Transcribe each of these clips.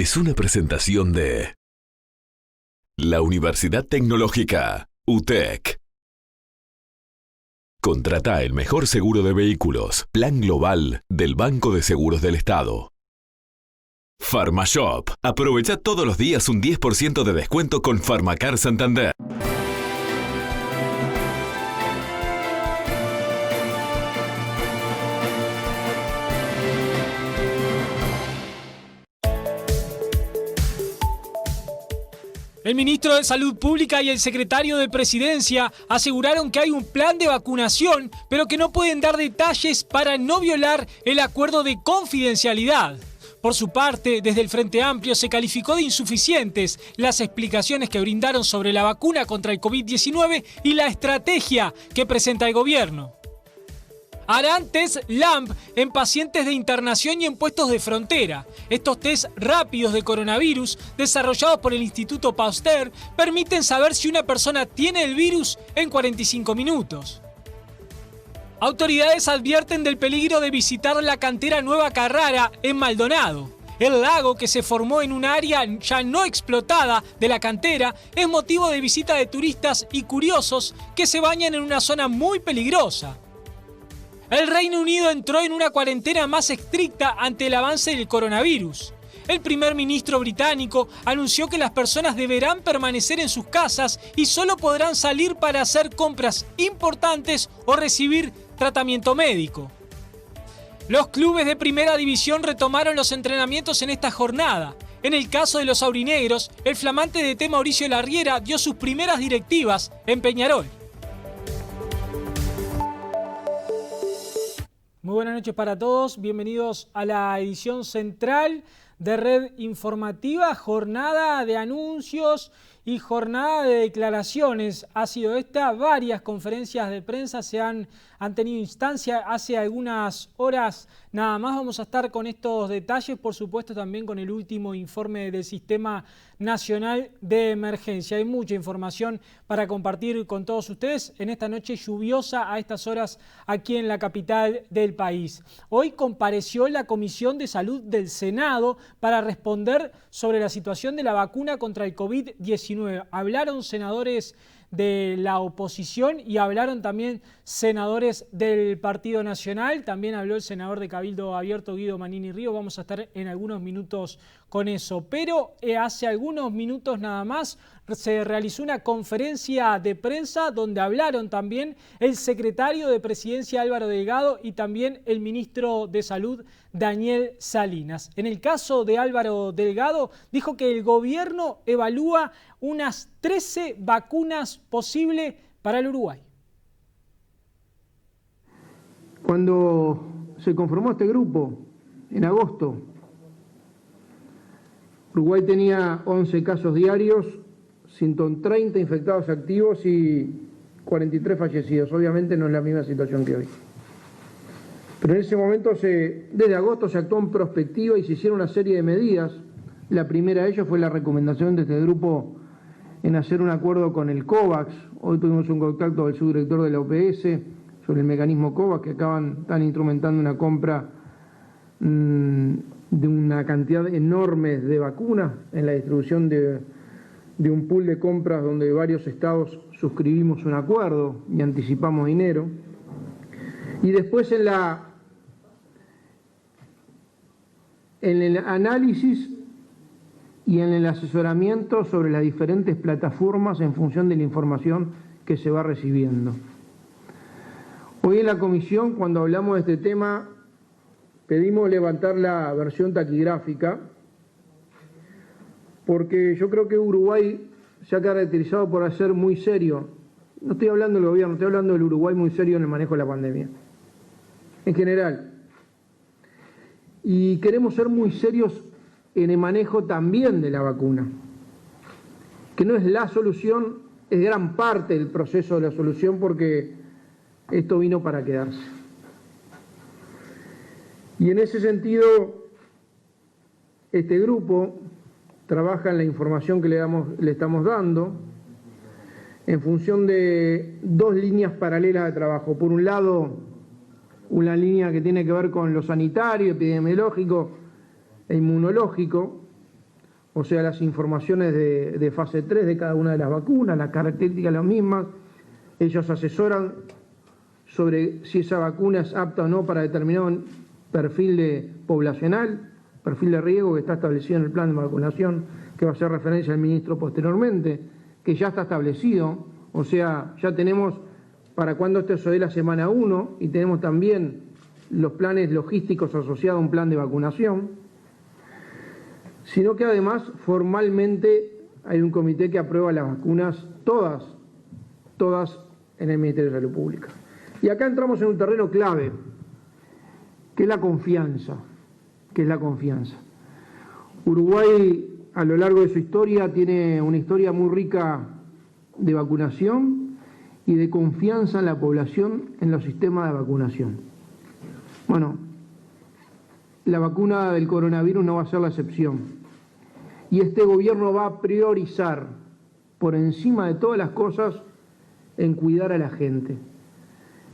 es una presentación de la Universidad Tecnológica, UTEC. Contrata el mejor seguro de vehículos, Plan Global del Banco de Seguros del Estado. PharmaShop. Aprovecha todos los días un 10% de descuento con Pharmacar Santander. El ministro de Salud Pública y el secretario de Presidencia aseguraron que hay un plan de vacunación, pero que no pueden dar detalles para no violar el acuerdo de confidencialidad. Por su parte, desde el Frente Amplio se calificó de insuficientes las explicaciones que brindaron sobre la vacuna contra el COVID-19 y la estrategia que presenta el gobierno. Harán test LAMP en pacientes de internación y en puestos de frontera. Estos test rápidos de coronavirus, desarrollados por el Instituto Pasteur, permiten saber si una persona tiene el virus en 45 minutos. Autoridades advierten del peligro de visitar la cantera Nueva Carrara en Maldonado. El lago, que se formó en un área ya no explotada de la cantera, es motivo de visita de turistas y curiosos que se bañan en una zona muy peligrosa. El Reino Unido entró en una cuarentena más estricta ante el avance del coronavirus. El primer ministro británico anunció que las personas deberán permanecer en sus casas y solo podrán salir para hacer compras importantes o recibir tratamiento médico. Los clubes de primera división retomaron los entrenamientos en esta jornada. En el caso de los aurinegros, el flamante DT Mauricio Larriera dio sus primeras directivas en Peñarol. Muy buenas noches para todos, bienvenidos a la edición central de Red Informativa, jornada de anuncios y jornada de declaraciones. Ha sido esta, varias conferencias de prensa han tenido instancia hace algunas horas nada más. Vamos a estar con estos detalles, por supuesto también con el último informe del Sistema Nacional de Emergencia. Hay mucha información para compartir con todos ustedes en esta noche lluviosa a estas horas aquí en la capital del país. Hoy compareció la Comisión de Salud del Senado para responder sobre la situación de la vacuna contra el COVID-19. Hablaron senadores de la oposición y hablaron también senadores del Partido Nacional. También habló el senador de Cabildo Abierto, Guido Manini Río. Vamos a estar en algunos minutos con eso. Pero hace algunos minutos nada más se realizó una conferencia de prensa donde hablaron también el secretario de Presidencia Álvaro Delgado y también el ministro de Salud Daniel Salinas. En el caso de Álvaro Delgado, dijo que el gobierno evalúa unas 13 vacunas posibles para el Uruguay. Cuando se conformó este grupo, en agosto, Uruguay tenía 11 casos diarios, 130 infectados activos y 43 fallecidos. Obviamente no es la misma situación que hoy. Pero en ese momento, desde agosto, se actuó en prospectiva y se hicieron una serie de medidas. La primera de ellas fue la recomendación de este grupo en hacer un acuerdo con el COVAX. Hoy tuvimos un contacto del subdirector de la OPS sobre el mecanismo COVAX, que están instrumentando una compra de una cantidad enorme de vacunas en la distribución de un pool de compras donde varios estados suscribimos un acuerdo y anticipamos dinero. Y después en el análisis y en el asesoramiento sobre las diferentes plataformas en función de la información que se va recibiendo. Hoy en la comisión, cuando hablamos de este tema, pedimos levantar la versión taquigráfica, porque yo creo que Uruguay se ha caracterizado por ser muy serio. No estoy hablando del gobierno, estoy hablando del Uruguay muy serio en el manejo de la pandemia, en general. Y queremos ser muy serios en el manejo también de la vacuna, que no es la solución, es gran parte del proceso de la solución, porque esto vino para quedarse. Y en ese sentido, este grupo trabaja en la información que le estamos dando en función de dos líneas paralelas de trabajo. Por un lado, una línea que tiene que ver con lo sanitario, epidemiológico e inmunológico, o sea, las informaciones de fase 3 de cada una de las vacunas, las características las mismas. Ellos asesoran sobre si esa vacuna es apta o no para determinado perfil poblacional, perfil de riesgo que está establecido en el plan de vacunación, que va a hacer referencia al ministro posteriormente, que ya está establecido, o sea, ya tenemos para cuando esto se dé la semana 1 y tenemos también los planes logísticos asociados a un plan de vacunación, sino que además formalmente hay un comité que aprueba las vacunas, todas en el Ministerio de Salud Pública. Y acá entramos en un terreno clave, que es la confianza, Uruguay, a lo largo de su historia, tiene una historia muy rica de vacunación y de confianza en la población en los sistemas de vacunación. Bueno, la vacuna del coronavirus no va a ser la excepción. Y este gobierno va a priorizar, por encima de todas las cosas, en cuidar a la gente,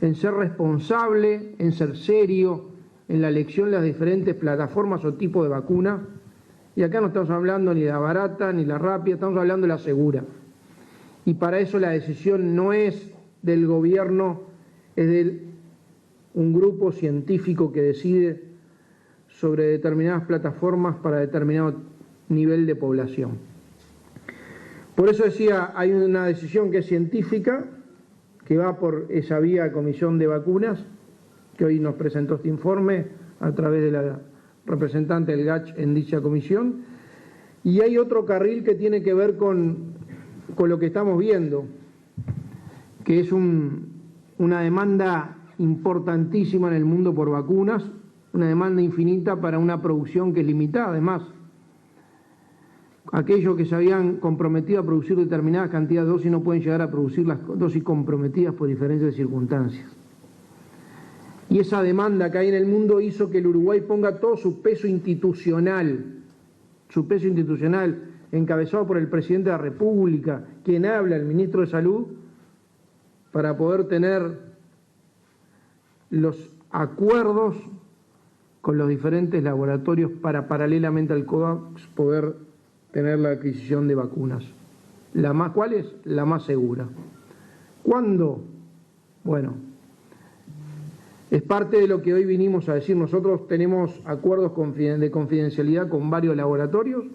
en ser responsable, en ser serio, en la elección de las diferentes plataformas o tipos de vacuna. Y acá no estamos hablando ni de la barata ni la rápida, estamos hablando de la segura. Y para eso la decisión no es del gobierno, es de un grupo científico que decide sobre determinadas plataformas para determinado nivel de población. Por eso decía, hay una decisión que es científica, que va por esa vía de comisión de vacunas, que hoy nos presentó este informe a través de la representante del GACH en dicha comisión, y hay otro carril que tiene que ver con lo que estamos viendo, que es una demanda importantísima en el mundo por vacunas, una demanda infinita para una producción que es limitada. Además, aquellos que se habían comprometido a producir determinada cantidad de dosis no pueden llegar a producir las dosis comprometidas por diferentes circunstancias. Y esa demanda que hay en el mundo hizo que el Uruguay ponga todo su peso institucional, encabezado por el presidente de la República, quien habla, el ministro de Salud, para poder tener los acuerdos con los diferentes laboratorios para, paralelamente al COVAX, poder tener la adquisición de vacunas. ¿Cuál es? La más segura. ¿Cuándo? Bueno, es parte de lo que hoy vinimos a decir. Nosotros tenemos acuerdos de confidencialidad con varios laboratorios.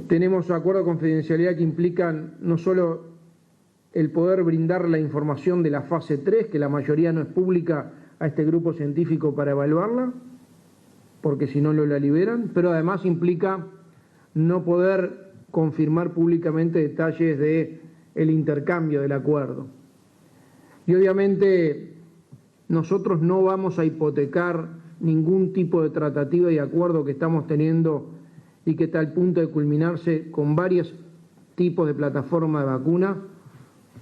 Tenemos acuerdos de confidencialidad que implican no solo el poder brindar la información de la fase 3, que la mayoría no es pública, a este grupo científico para evaluarla, porque si no la liberan, pero además implica no poder confirmar públicamente detalles del intercambio del acuerdo. Y obviamente nosotros no vamos a hipotecar ningún tipo de tratativa y acuerdo que estamos teniendo y que está al punto de culminarse con varios tipos de plataformas de vacuna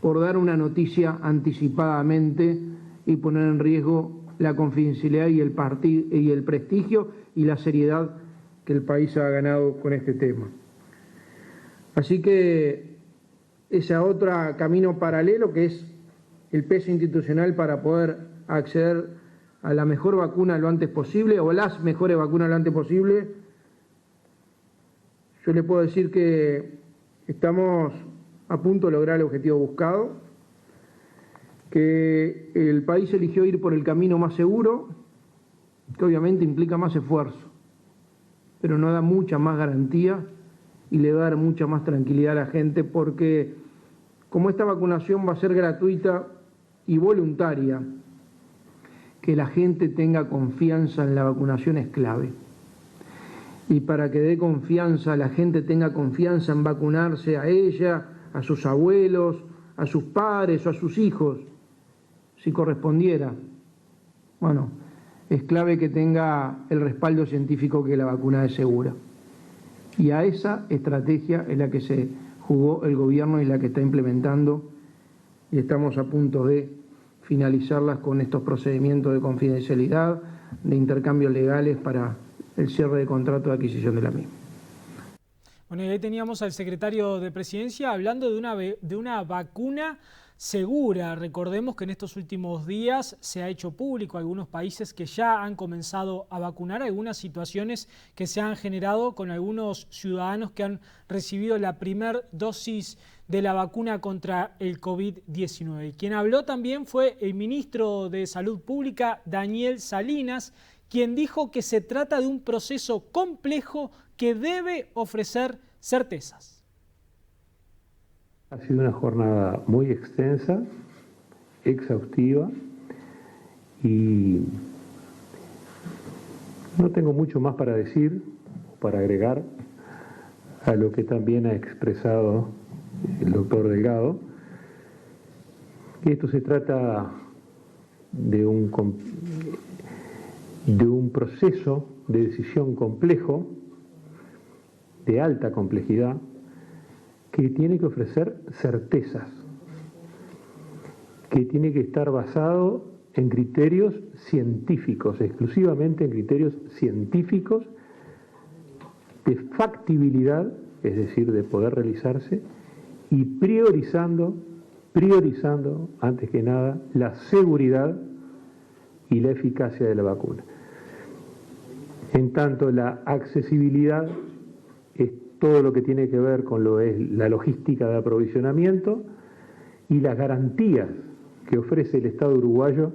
por dar una noticia anticipadamente y poner en riesgo la confidencialidad y el prestigio y la seriedad que el país ha ganado con este tema. Así que ese otro camino paralelo, que es el peso institucional para poder acceder a la mejor vacuna lo antes posible, o las mejores vacunas lo antes posible, yo le puedo decir que estamos a punto de lograr el objetivo buscado, que el país eligió ir por el camino más seguro, que obviamente implica más esfuerzo, pero no da mucha más garantía y le va a dar mucha más tranquilidad a la gente, porque como esta vacunación va a ser gratuita y voluntaria, que la gente tenga confianza en la vacunación es clave. Y para que dé confianza, la gente tenga confianza en vacunarse a ella, a sus abuelos, a sus padres o a sus hijos, si correspondiera. Bueno, es clave que tenga el respaldo científico que la vacuna es segura. Y a esa estrategia es la que se jugó el gobierno y la que está implementando, y estamos a punto de finalizarlas con estos procedimientos de confidencialidad, de intercambios legales para el cierre de contrato de adquisición de la misma. Bueno, y ahí teníamos al secretario de Presidencia hablando de una vacuna segura. Recordemos que en estos últimos días se ha hecho público algunos países que ya han comenzado a vacunar, algunas situaciones que se han generado con algunos ciudadanos que han recibido la primera dosis de la vacuna contra el COVID-19. Y quien habló también fue el ministro de Salud Pública, Daniel Salinas, quien dijo que se trata de un proceso complejo que debe ofrecer certezas. Ha sido una jornada muy extensa, exhaustiva, y no tengo mucho más para decir o para agregar a lo que también ha expresado el doctor Delgado, que esto se trata de un proceso de decisión complejo, de alta complejidad, que tiene que ofrecer certezas, que tiene que estar basado en criterios científicos, exclusivamente en criterios científicos de factibilidad, es decir, de poder realizarse, y priorizando antes que nada la seguridad y la eficacia de la vacuna. En tanto, la accesibilidad es todo lo que tiene que ver con lo es la logística de aprovisionamiento y las garantías que ofrece el Estado uruguayo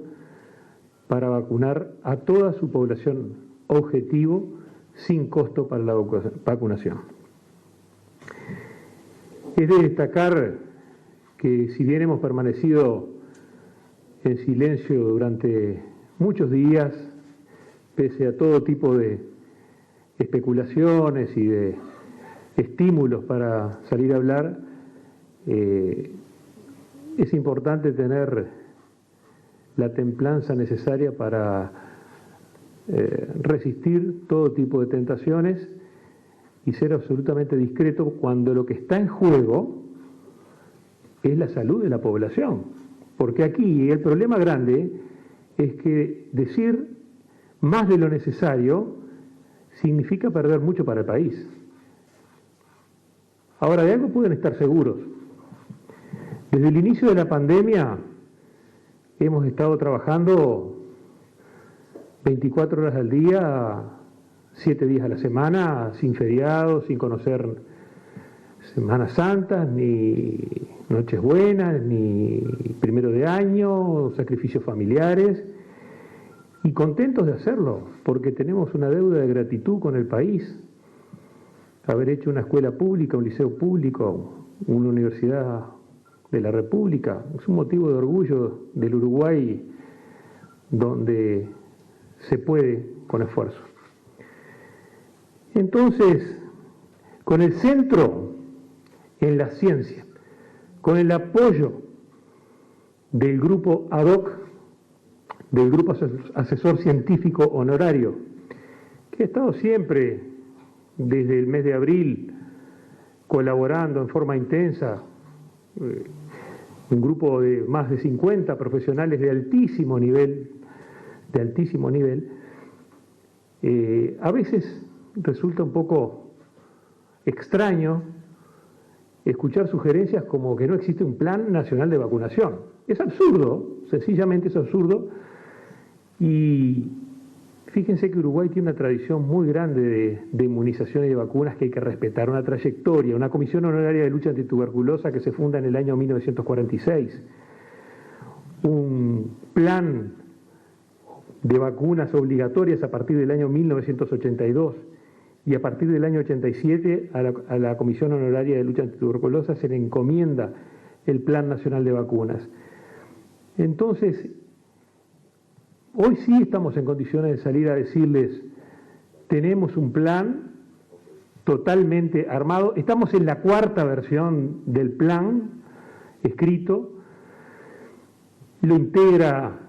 para vacunar a toda su población objetivo sin costo para la vacunación. Es de destacar que si bien hemos permanecido en silencio durante muchos días, pese a todo tipo de especulaciones y de estímulos para salir a hablar, es importante tener la templanza necesaria para resistir todo tipo de tentaciones y ser absolutamente discreto cuando lo que está en juego es la salud de la población. Porque aquí el problema grande es que decir más de lo necesario significa perder mucho para el país. Ahora, de algo pueden estar seguros. Desde el inicio de la pandemia hemos estado trabajando 24 horas al día, 7 días a la semana, sin feriados, sin conocer Semanas Santas, ni Nochebuenas, ni primero de año, sacrificios familiares, y contentos de hacerlo, porque tenemos una deuda de gratitud con el país. Haber hecho una escuela pública, un liceo público, una universidad de la República, es un motivo de orgullo del Uruguay donde se puede con esfuerzo. Entonces, con el centro en la ciencia, con el apoyo del grupo ad hoc, del grupo asesor científico honorario, que ha estado siempre desde el mes de abril colaborando en forma intensa, un grupo de más de 50 profesionales de altísimo nivel, a veces resulta un poco extraño escuchar sugerencias como que no existe un plan nacional de vacunación. Es absurdo, sencillamente es absurdo, y fíjense que Uruguay tiene una tradición muy grande de inmunización y de vacunas que hay que respetar, una trayectoria, una comisión honoraria de lucha antituberculosa que se funda en el año 1946, un plan de vacunas obligatorias a partir del año 1982, y a partir del año 87 a la Comisión Honoraria de Lucha Antituberculosa se le encomienda el Plan Nacional de Vacunas. Entonces, hoy sí estamos en condiciones de salir a decirles, tenemos un plan totalmente armado, estamos en la 4ª versión del plan escrito, lo integra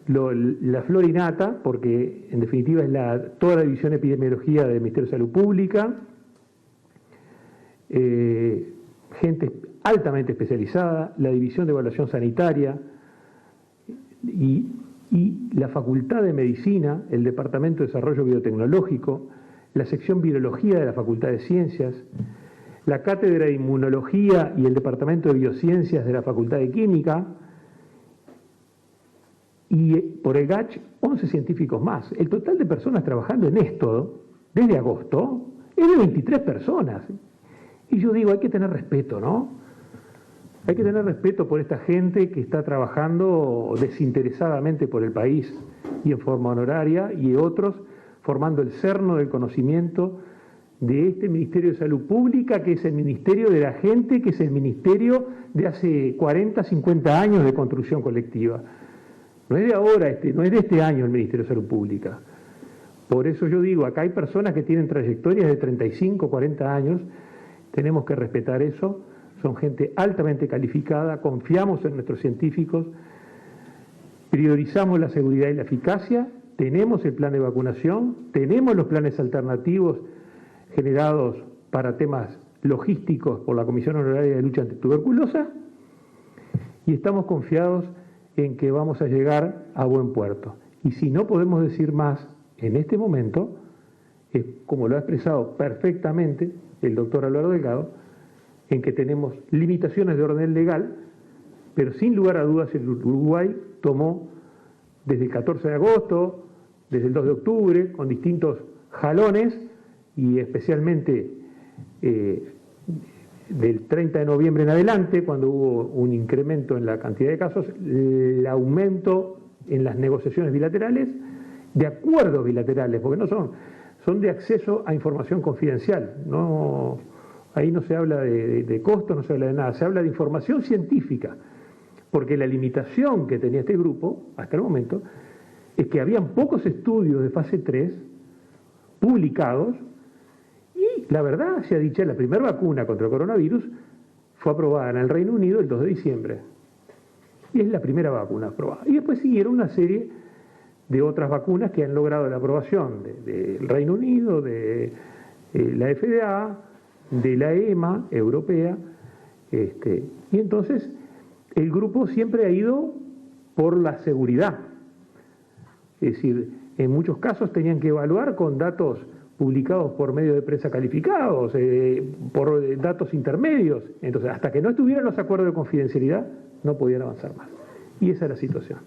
la flor y nata, porque en definitiva es toda la división de epidemiología del Ministerio de Salud Pública, gente altamente especializada, la división de evaluación sanitaria y la Facultad de Medicina, el Departamento de Desarrollo Biotecnológico, la sección Virología de la Facultad de Ciencias, la Cátedra de Inmunología y el Departamento de Biociencias de la Facultad de Química, y por el GACH 11 científicos más. El total de personas trabajando en esto, desde agosto, es de 23 personas. Y yo digo, hay que tener respeto, ¿no? Hay que tener respeto por esta gente que está trabajando desinteresadamente por el país y en forma honoraria, y otros formando el cerno del conocimiento de este Ministerio de Salud Pública, que es el ministerio de la gente, que es el ministerio de hace 40, 50 años de construcción colectiva. No es de ahora, no es de este año el Ministerio de Salud Pública. Por eso yo digo, acá hay personas que tienen trayectorias de 35, 40 años, tenemos que respetar eso, son gente altamente calificada, confiamos en nuestros científicos, priorizamos la seguridad y la eficacia, tenemos el plan de vacunación, tenemos los planes alternativos generados para temas logísticos por la Comisión Honoraria de Lucha Antituberculosa, y estamos confiados en que vamos a llegar a buen puerto. Y si no podemos decir más en este momento, es como lo ha expresado perfectamente el doctor Álvaro Delgado, en que tenemos limitaciones de orden legal, pero sin lugar a dudas el Uruguay tomó desde el 14 de agosto, desde el 2 de octubre, con distintos jalones, y especialmente del 30 de noviembre en adelante, cuando hubo un incremento en la cantidad de casos, el aumento en las negociaciones bilaterales, de acuerdos bilaterales, porque no son de acceso a información confidencial, no, ahí no se habla de costo, no se habla de nada, se habla de información científica, porque la limitación que tenía este grupo, hasta el momento, es que habían pocos estudios de fase 3 publicados. Y la verdad sea dicha, la primera vacuna contra el coronavirus fue aprobada en el Reino Unido el 2 de diciembre. Y es la primera vacuna aprobada. Y después siguieron una serie de otras vacunas que han logrado la aprobación del Reino Unido, de la FDA, de la EMA europea. Y entonces el grupo siempre ha ido por la seguridad. Es decir, en muchos casos tenían que evaluar con datos publicados por medios de prensa calificados, por datos intermedios. Entonces, hasta que no estuvieran los acuerdos de confidencialidad, no podían avanzar más. Y esa es la situación.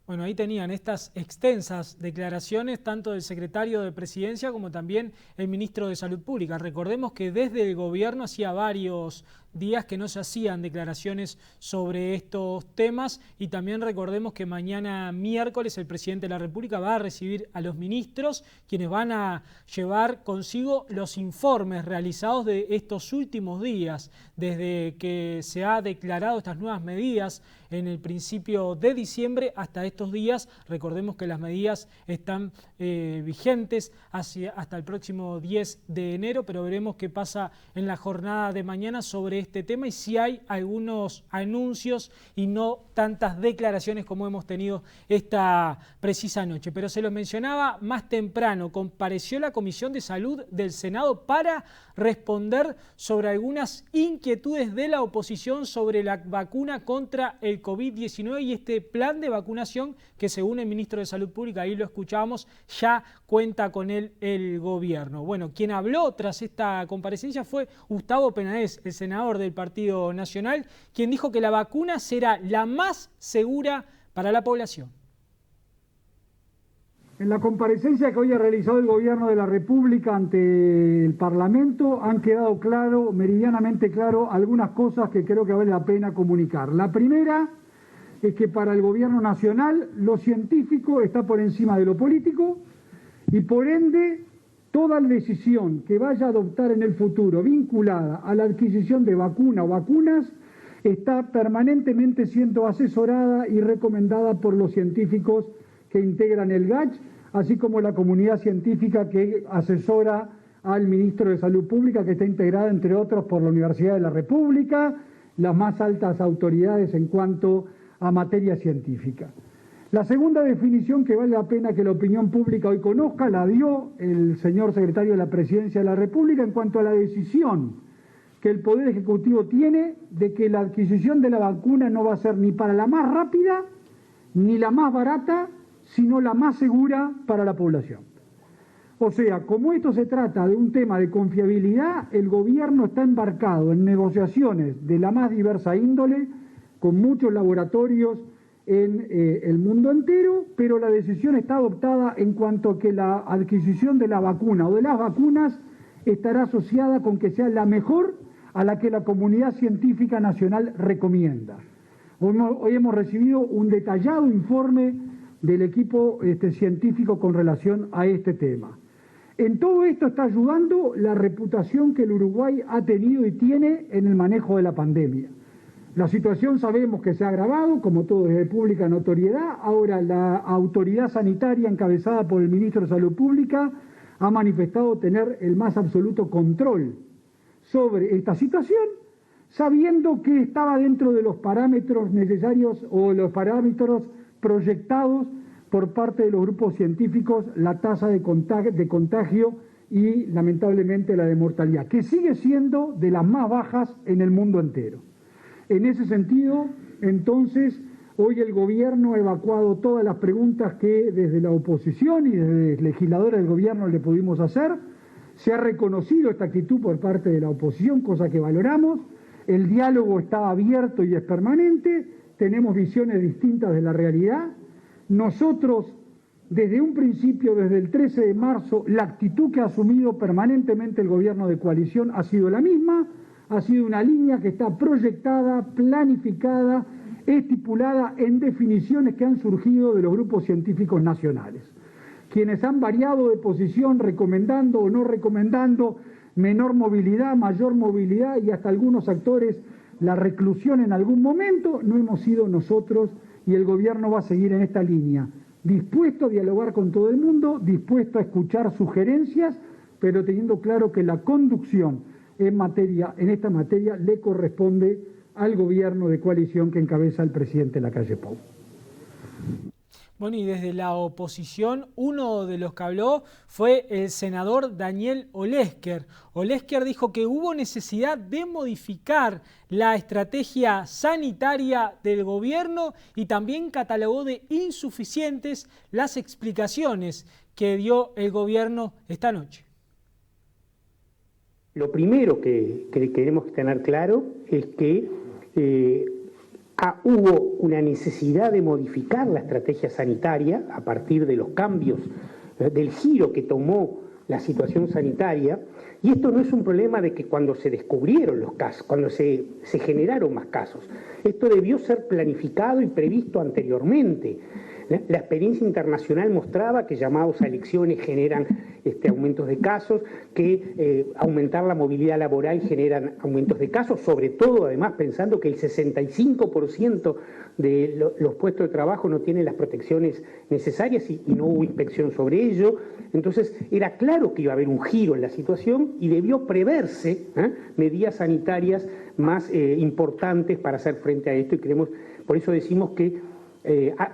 Bueno, ahí tenían estas extensas declaraciones tanto del secretario de Presidencia como también el ministro de Salud Pública. Recordemos que desde el gobierno hacía varios días que no se hacían declaraciones sobre estos temas, y también recordemos que mañana miércoles el presidente de la República va a recibir a los ministros, quienes van a llevar consigo los informes realizados de estos últimos días, desde que se ha declarado estas nuevas medidas en el principio de diciembre hasta estos días. Recordemos que las medidas están vigentes hasta el próximo 10 de enero, pero veremos qué pasa en la jornada de mañana sobre este tema y si hay algunos anuncios y no tantas declaraciones como hemos tenido esta precisa noche. Pero se lo mencionaba más temprano, compareció la Comisión de Salud del Senado para responder sobre algunas inquietudes de la oposición sobre la vacuna contra el COVID-19 y este plan de vacunación que, según el ministro de Salud Pública, ahí lo escuchábamos, ya cuenta con él el gobierno. Bueno, quien habló tras esta comparecencia fue Gustavo Penades, el senador del Partido Nacional, quien dijo que la vacuna será la más segura para la población. En la comparecencia que hoy ha realizado el Gobierno de la República ante el Parlamento han quedado meridianamente claro, algunas cosas que creo que vale la pena comunicar. La primera es que para el Gobierno Nacional lo científico está por encima de lo político y por ende toda decisión que vaya a adoptar en el futuro vinculada a la adquisición de vacuna o vacunas está permanentemente siendo asesorada y recomendada por los científicos que integran el GACH, así como la comunidad científica que asesora al ministro de Salud Pública, que está integrada, entre otros, por la Universidad de la República, las más altas autoridades en cuanto a materia científica. La segunda definición que vale la pena que la opinión pública hoy conozca la dio el señor secretario de la Presidencia de la República en cuanto a la decisión que el Poder Ejecutivo tiene de que la adquisición de la vacuna no va a ser ni para la más rápida ni la más barata, sino la más segura para la población. O sea, como esto se trata de un tema de confiabilidad, el gobierno está embarcado en negociaciones de la más diversa índole, con muchos laboratorios en el mundo entero, pero la decisión está adoptada en cuanto a que la adquisición de la vacuna o de las vacunas estará asociada con que sea la mejor a la que la comunidad científica nacional recomienda. Hoy hemos recibido un detallado informe del equipo científico con relación a este tema. En todo esto está ayudando la reputación que el Uruguay ha tenido y tiene en el manejo de la pandemia. La situación sabemos que se ha agravado, como todo es de pública notoriedad. Ahora la autoridad sanitaria encabezada por el ministro de Salud Pública ha manifestado tener el más absoluto control sobre esta situación, sabiendo que estaba dentro de los parámetros necesarios o los parámetros proyectados por parte de los grupos científicos, la tasa de contagio y lamentablemente la de mortalidad, que sigue siendo de las más bajas en el mundo entero. En ese sentido, entonces, hoy el gobierno ha evacuado todas las preguntas que desde la oposición y desde legisladores del gobierno le pudimos hacer. Se ha reconocido esta actitud por parte de la oposición, cosa que valoramos. El diálogo está abierto y es permanente. Tenemos visiones distintas de la realidad. Nosotros, desde un principio, desde el 13 de marzo, la actitud que ha asumido permanentemente el gobierno de coalición ha sido la misma, ha sido una línea que está proyectada, planificada, estipulada en definiciones que han surgido de los grupos científicos nacionales. Quienes han variado de posición, recomendando o no recomendando menor movilidad, mayor movilidad y hasta algunos actores la reclusión en algún momento, no hemos sido nosotros. Y el gobierno va a seguir en esta línea, dispuesto a dialogar con todo el mundo, dispuesto a escuchar sugerencias, pero teniendo claro que la conducción en esta materia le corresponde al gobierno de coalición que encabeza el presidente Lacalle Pou. Bueno, y desde la oposición, uno de los que habló fue el senador Daniel Olesker. Olesker dijo que hubo necesidad de modificar la estrategia sanitaria del gobierno y también catalogó de insuficientes las explicaciones que dio el gobierno esta noche. Lo primero que queremos tener claro es que hubo una necesidad de modificar la estrategia sanitaria a partir de los cambios, del giro que tomó la situación sanitaria, y esto no es un problema de que cuando se descubrieron los casos, cuando se generaron más casos, esto debió ser planificado y previsto anteriormente. La experiencia internacional mostraba que llamados a elecciones generan aumentos de casos, que aumentar la movilidad laboral generan aumentos de casos, sobre todo además pensando que el 65% de los puestos de trabajo no tienen las protecciones necesarias y no hubo inspección sobre ello. Entonces era claro que iba a haber un giro en la situación y debió preverse medidas sanitarias más importantes para hacer frente a esto, y por eso decimos que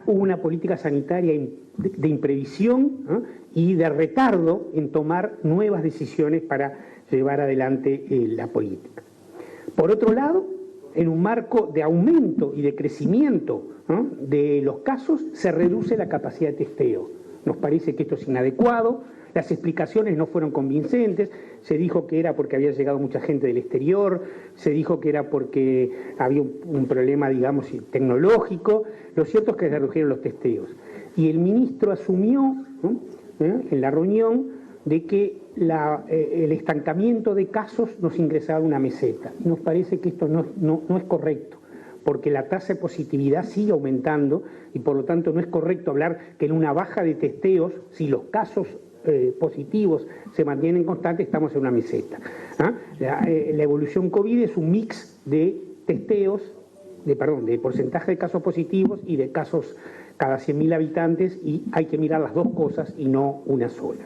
hubo una política sanitaria de imprevisión y de retardo en tomar nuevas decisiones para llevar adelante la política. Por otro lado, en un marco de aumento y de crecimiento de los casos, se reduce la capacidad de testeo. Nos parece que esto es inadecuado. Las explicaciones no fueron convincentes, se dijo que era porque había llegado mucha gente del exterior, se dijo que era porque había un problema, digamos, tecnológico. Lo cierto es que se redujeron los testeos. Y el ministro asumió en la reunión de que el estancamiento de casos nos ingresaba a una meseta. Nos parece que esto no es correcto, porque la tasa de positividad sigue aumentando y por lo tanto no es correcto hablar que en una baja de testeos, si los casos positivos se mantienen constantes, estamos en una meseta. La evolución COVID es un mix de testeos, de porcentaje de casos positivos y de casos cada 100.000 habitantes, y hay que mirar las dos cosas y no una sola.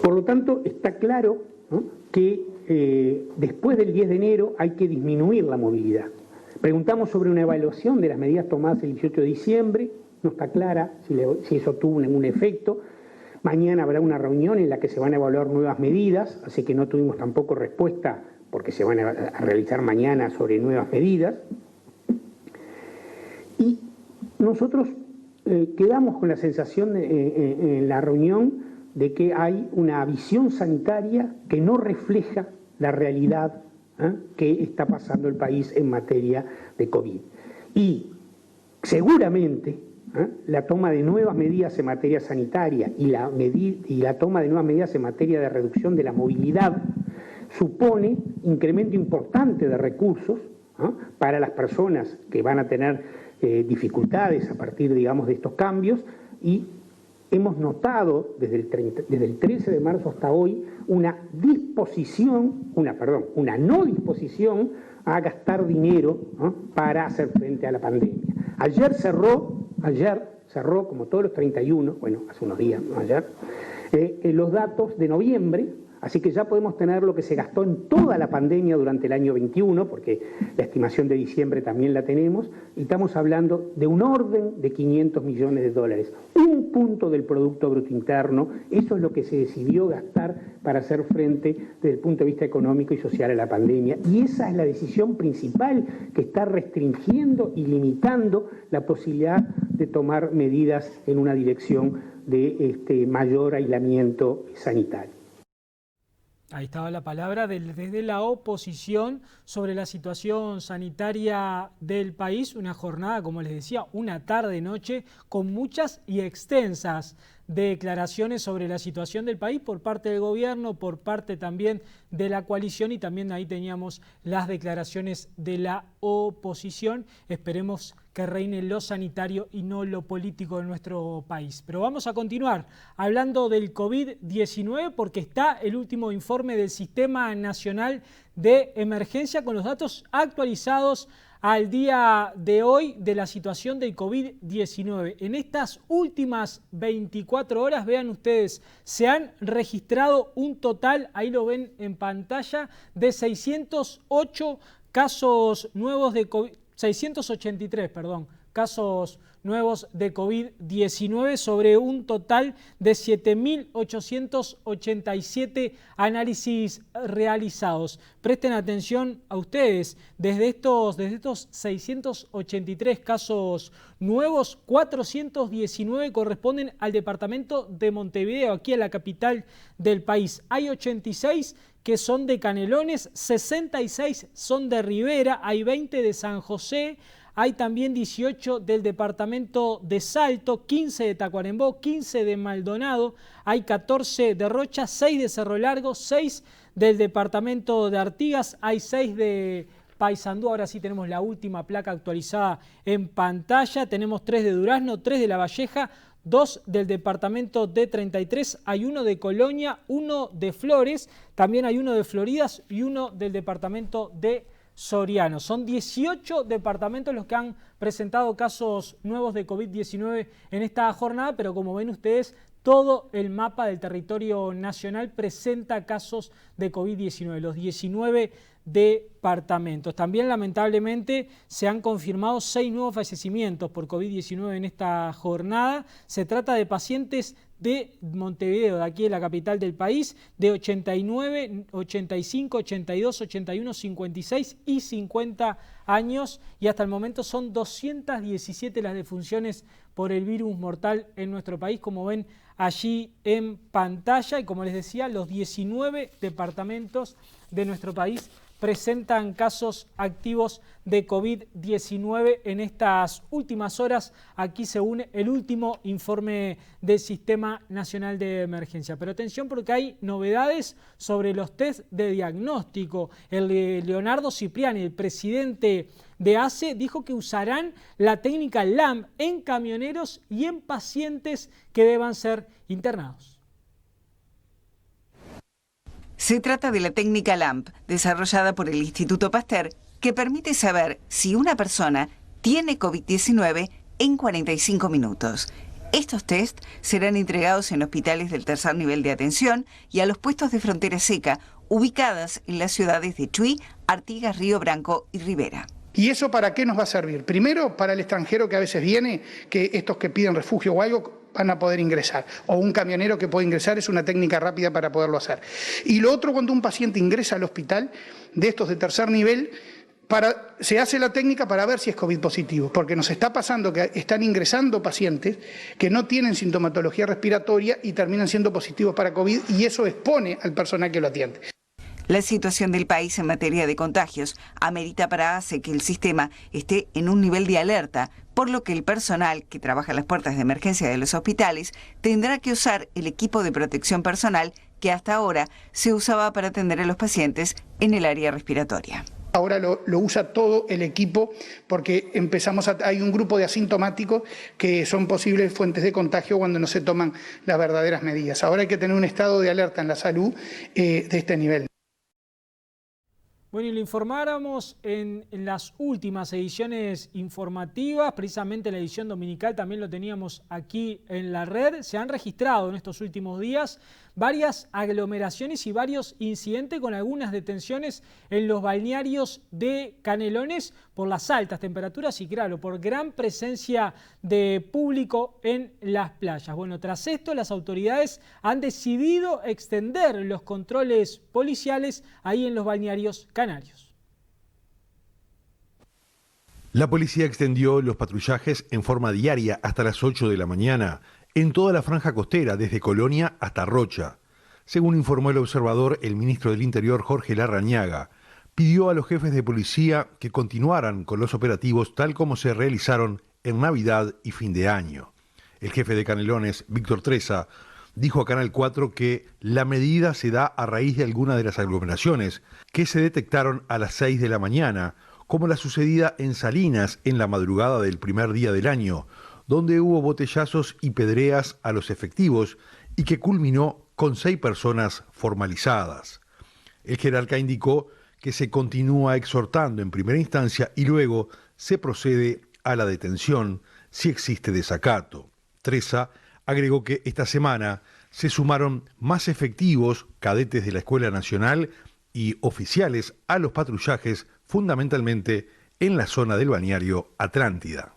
Por lo tanto, está claro que después del 10 de enero hay que disminuir la movilidad. Preguntamos sobre una evaluación de las medidas tomadas el 18 de diciembre, no está clara si eso tuvo ningún efecto. Mañana habrá una reunión en la que se van a evaluar nuevas medidas, así que no tuvimos tampoco respuesta porque se van a realizar mañana sobre nuevas medidas. Y nosotros quedamos con la sensación en la reunión de que hay una visión sanitaria que no refleja la realidad que está pasando el país en materia de COVID. Y seguramente la toma de nuevas medidas en materia sanitaria y la toma de nuevas medidas en materia de reducción de la movilidad supone incremento importante de recursos para las personas que van a tener dificultades a partir, digamos, de estos cambios, y hemos notado desde el 13 de marzo hasta hoy una no disposición a gastar dinero para hacer frente a la pandemia. Ayer cerró, como todos los 31, bueno, hace unos días, ¿no? Ayer, los datos de noviembre, así que ya podemos tener lo que se gastó en toda la pandemia durante el año 21, porque la estimación de diciembre también la tenemos, y estamos hablando de un orden de 500 millones de dólares, un punto del Producto Bruto Interno. Eso es lo que se decidió gastar para hacer frente desde el punto de vista económico y social a la pandemia, y esa es la decisión principal que está restringiendo y limitando la posibilidad de tomar medidas en una dirección de mayor aislamiento sanitario. Ahí estaba la palabra desde la oposición sobre la situación sanitaria del país. Una jornada, como les decía, una tarde-noche con muchas y extensas declaraciones sobre la situación del país por parte del gobierno, por parte también de la coalición, y también ahí teníamos las declaraciones de la oposición. Esperemos que reine lo sanitario y no lo político de nuestro país. Pero vamos a continuar hablando del COVID-19 porque está el último informe del Sistema Nacional de Emergencia con los datos actualizados al día de hoy de la situación del COVID-19. En estas últimas 24 horas, vean ustedes, se han registrado un total, ahí lo ven en pantalla, de 608 casos nuevos de COVID, 683, perdón, casos nuevos de COVID-19 sobre un total de 7.887 análisis realizados. Presten atención a ustedes, desde estos 683 casos nuevos, 419 corresponden al departamento de Montevideo, aquí en la capital del país. Hay 86 que son de Canelones, 66 son de Rivera, hay 20 de San José, hay también 18 del departamento de Salto, 15 de Tacuarembó, 15 de Maldonado, hay 14 de Rocha, 6 de Cerro Largo, 6 del departamento de Artigas, hay 6 de Paysandú. Ahora sí tenemos la última placa actualizada en pantalla, tenemos 3 de Durazno, 3 de La Valleja, 2 del departamento de 33, hay 1 de Colonia, 1 de Flores, también hay 1 de Floridas y 1 del departamento de Soriano. Son 18 departamentos los que han presentado casos nuevos de COVID-19 en esta jornada, pero como ven ustedes, todo el mapa del territorio nacional presenta casos de COVID-19, los 19 departamentos. También lamentablemente se han confirmado 6 nuevos fallecimientos por COVID-19 en esta jornada. Se trata de pacientes de Montevideo, de aquí de la capital del país, de 89, 85, 82, 81, 56 y 50 años, y hasta el momento son 217 las defunciones por el virus mortal en nuestro país, como ven allí en pantalla, y como les decía, los 19 departamentos de nuestro país presentan casos activos de COVID-19 en estas últimas horas. Aquí se une el último informe del Sistema Nacional de Emergencia. Pero atención porque hay novedades sobre los test de diagnóstico. El Leonardo Cipriani, el presidente de ACE, dijo que usarán la técnica LAMP en camioneros y en pacientes que deban ser internados. Se trata de la técnica LAMP, desarrollada por el Instituto Pasteur, que permite saber si una persona tiene COVID-19 en 45 minutos. Estos test serán entregados en hospitales del tercer nivel de atención y a los puestos de frontera seca, ubicadas en las ciudades de Chuy, Artigas, Río Branco y Rivera. ¿Y eso para qué nos va a servir? Primero, para el extranjero que a veces viene, que estos que piden refugio o algo van a poder ingresar, o un camionero que puede ingresar, es una técnica rápida para poderlo hacer. Y lo otro, cuando un paciente ingresa al hospital, de estos de tercer nivel, se hace la técnica para ver si es COVID positivo, porque nos está pasando que están ingresando pacientes que no tienen sintomatología respiratoria y terminan siendo positivos para COVID, y eso expone al personal que lo atiende. La situación del país en materia de contagios amerita para ACE que el sistema esté en un nivel de alerta, por lo que el personal que trabaja a las puertas de emergencia de los hospitales tendrá que usar el equipo de protección personal que hasta ahora se usaba para atender a los pacientes en el área respiratoria. Ahora lo usa todo el equipo porque hay un grupo de asintomáticos que son posibles fuentes de contagio cuando no se toman las verdaderas medidas. Ahora hay que tener un estado de alerta en la salud de este nivel. Bueno, y lo informáramos en las últimas ediciones informativas, precisamente en la edición dominical también lo teníamos aquí en la red. Se han registrado en estos últimos días varias aglomeraciones y varios incidentes con algunas detenciones en los balnearios de Canelones por las altas temperaturas y, claro, por gran presencia de público en las playas. Bueno, tras esto las autoridades han decidido extender los controles policiales ahí en los balnearios canarios. La policía extendió los patrullajes en forma diaria hasta las 8 de la mañana en toda la franja costera, desde Colonia hasta Rocha. Según informó el observador, el ministro del Interior, Jorge Larrañaga, pidió a los jefes de policía que continuaran con los operativos tal como se realizaron en Navidad y fin de año. El jefe de Canelones, Víctor Tresa, dijo a Canal 4 que la medida se da a raíz de algunas de las aglomeraciones que se detectaron a las 6 de la mañana, como la sucedida en Salinas en la madrugada del primer día del año, donde hubo botellazos y pedreas a los efectivos y que culminó con 6 personas formalizadas. El jerarca indicó que se continúa exhortando en primera instancia y luego se procede a la detención si existe desacato. Tresa agregó que esta semana se sumaron más efectivos, cadetes de la Escuela Nacional y oficiales a los patrullajes, fundamentalmente en la zona del balneario Atlántida.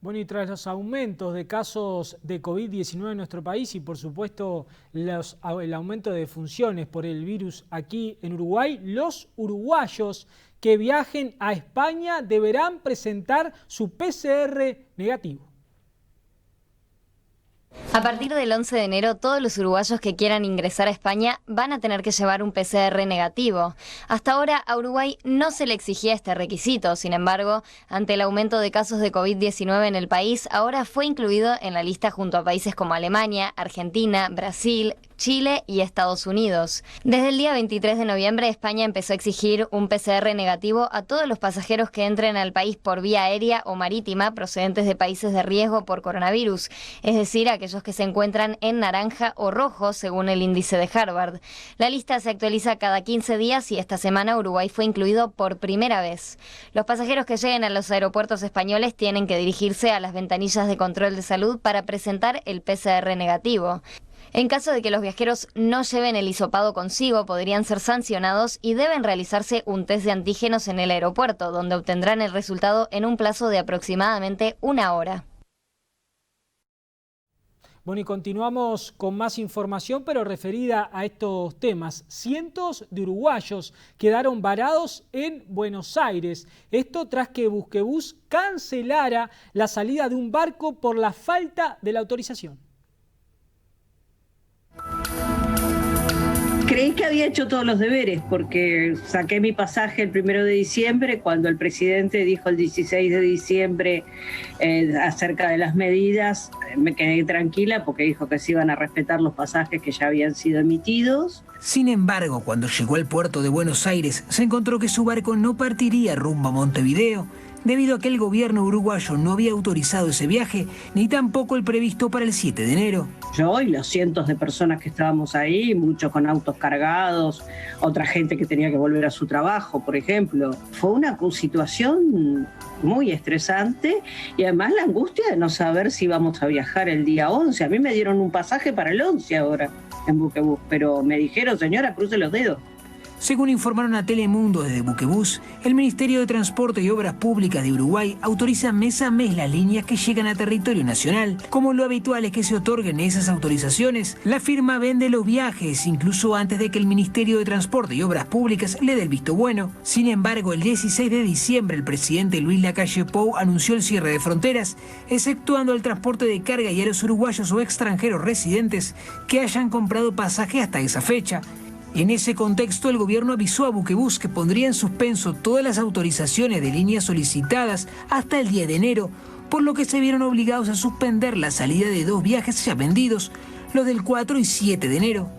Bueno, y tras los aumentos de casos de COVID-19 en nuestro país y por supuesto el aumento de defunciones por el virus aquí en Uruguay, los uruguayos que viajen a España deberán presentar su PCR negativo. A partir del 11 de enero, todos los uruguayos que quieran ingresar a España van a tener que llevar un PCR negativo. Hasta ahora, a Uruguay no se le exigía este requisito. Sin embargo, ante el aumento de casos de COVID-19 en el país, ahora fue incluido en la lista junto a países como Alemania, Argentina, Brasil, Chile y Estados Unidos. Desde el día 23 de noviembre, España empezó a exigir un PCR negativo a todos los pasajeros que entren al país por vía aérea o marítima procedentes de países de riesgo por coronavirus, es decir, aquellos que se encuentran en naranja o rojo según el índice de Harvard. La lista se actualiza cada 15 días y esta semana Uruguay fue incluido por primera vez. Los pasajeros que lleguen a los aeropuertos españoles tienen que dirigirse a las ventanillas de control de salud para presentar el PCR negativo. En caso de que los viajeros no lleven el hisopado consigo, podrían ser sancionados y deben realizarse un test de antígenos en el aeropuerto, donde obtendrán el resultado en un plazo de aproximadamente 1 hora. Bueno, y continuamos con más información, pero referida a estos temas. Cientos de uruguayos quedaron varados en Buenos Aires. Esto tras que Busquebus cancelara la salida de un barco por la falta de la autorización. Creí que había hecho todos los deberes porque saqué mi pasaje el 1 de diciembre cuando el presidente dijo el 16 de diciembre acerca de las medidas. Me quedé tranquila porque dijo que se iban a respetar los pasajes que ya habían sido emitidos. Sin embargo, cuando llegó al puerto de Buenos Aires, se encontró que su barco no partiría rumbo a Montevideo, debido a que el gobierno uruguayo no había autorizado ese viaje, ni tampoco el previsto para el 7 de enero. Yo y los cientos de personas que estábamos ahí, muchos con autos cargados, otra gente que tenía que volver a su trabajo, por ejemplo. Fue una situación muy estresante y además la angustia de no saber si íbamos a viajar el día 11. A mí me dieron un pasaje para el 11 ahora en Buquebus, pero me dijeron, señora, cruce los dedos. Según informaron a Telemundo desde Buquebus, el Ministerio de Transporte y Obras Públicas de Uruguay autoriza mes a mes las líneas que llegan a territorio nacional. Como lo habitual es que se otorguen esas autorizaciones, la firma vende los viajes, incluso antes de que el Ministerio de Transporte y Obras Públicas le dé el visto bueno. Sin embargo, el 16 de diciembre el presidente Luis Lacalle Pou anunció el cierre de fronteras, exceptuando el transporte de carga y a los uruguayos o extranjeros residentes que hayan comprado pasaje hasta esa fecha. En ese contexto, el gobierno avisó a Buquebus que pondría en suspenso todas las autorizaciones de líneas solicitadas hasta el 10 de enero, por lo que se vieron obligados a suspender la salida de 2 viajes ya vendidos, los del 4 y 7 de enero.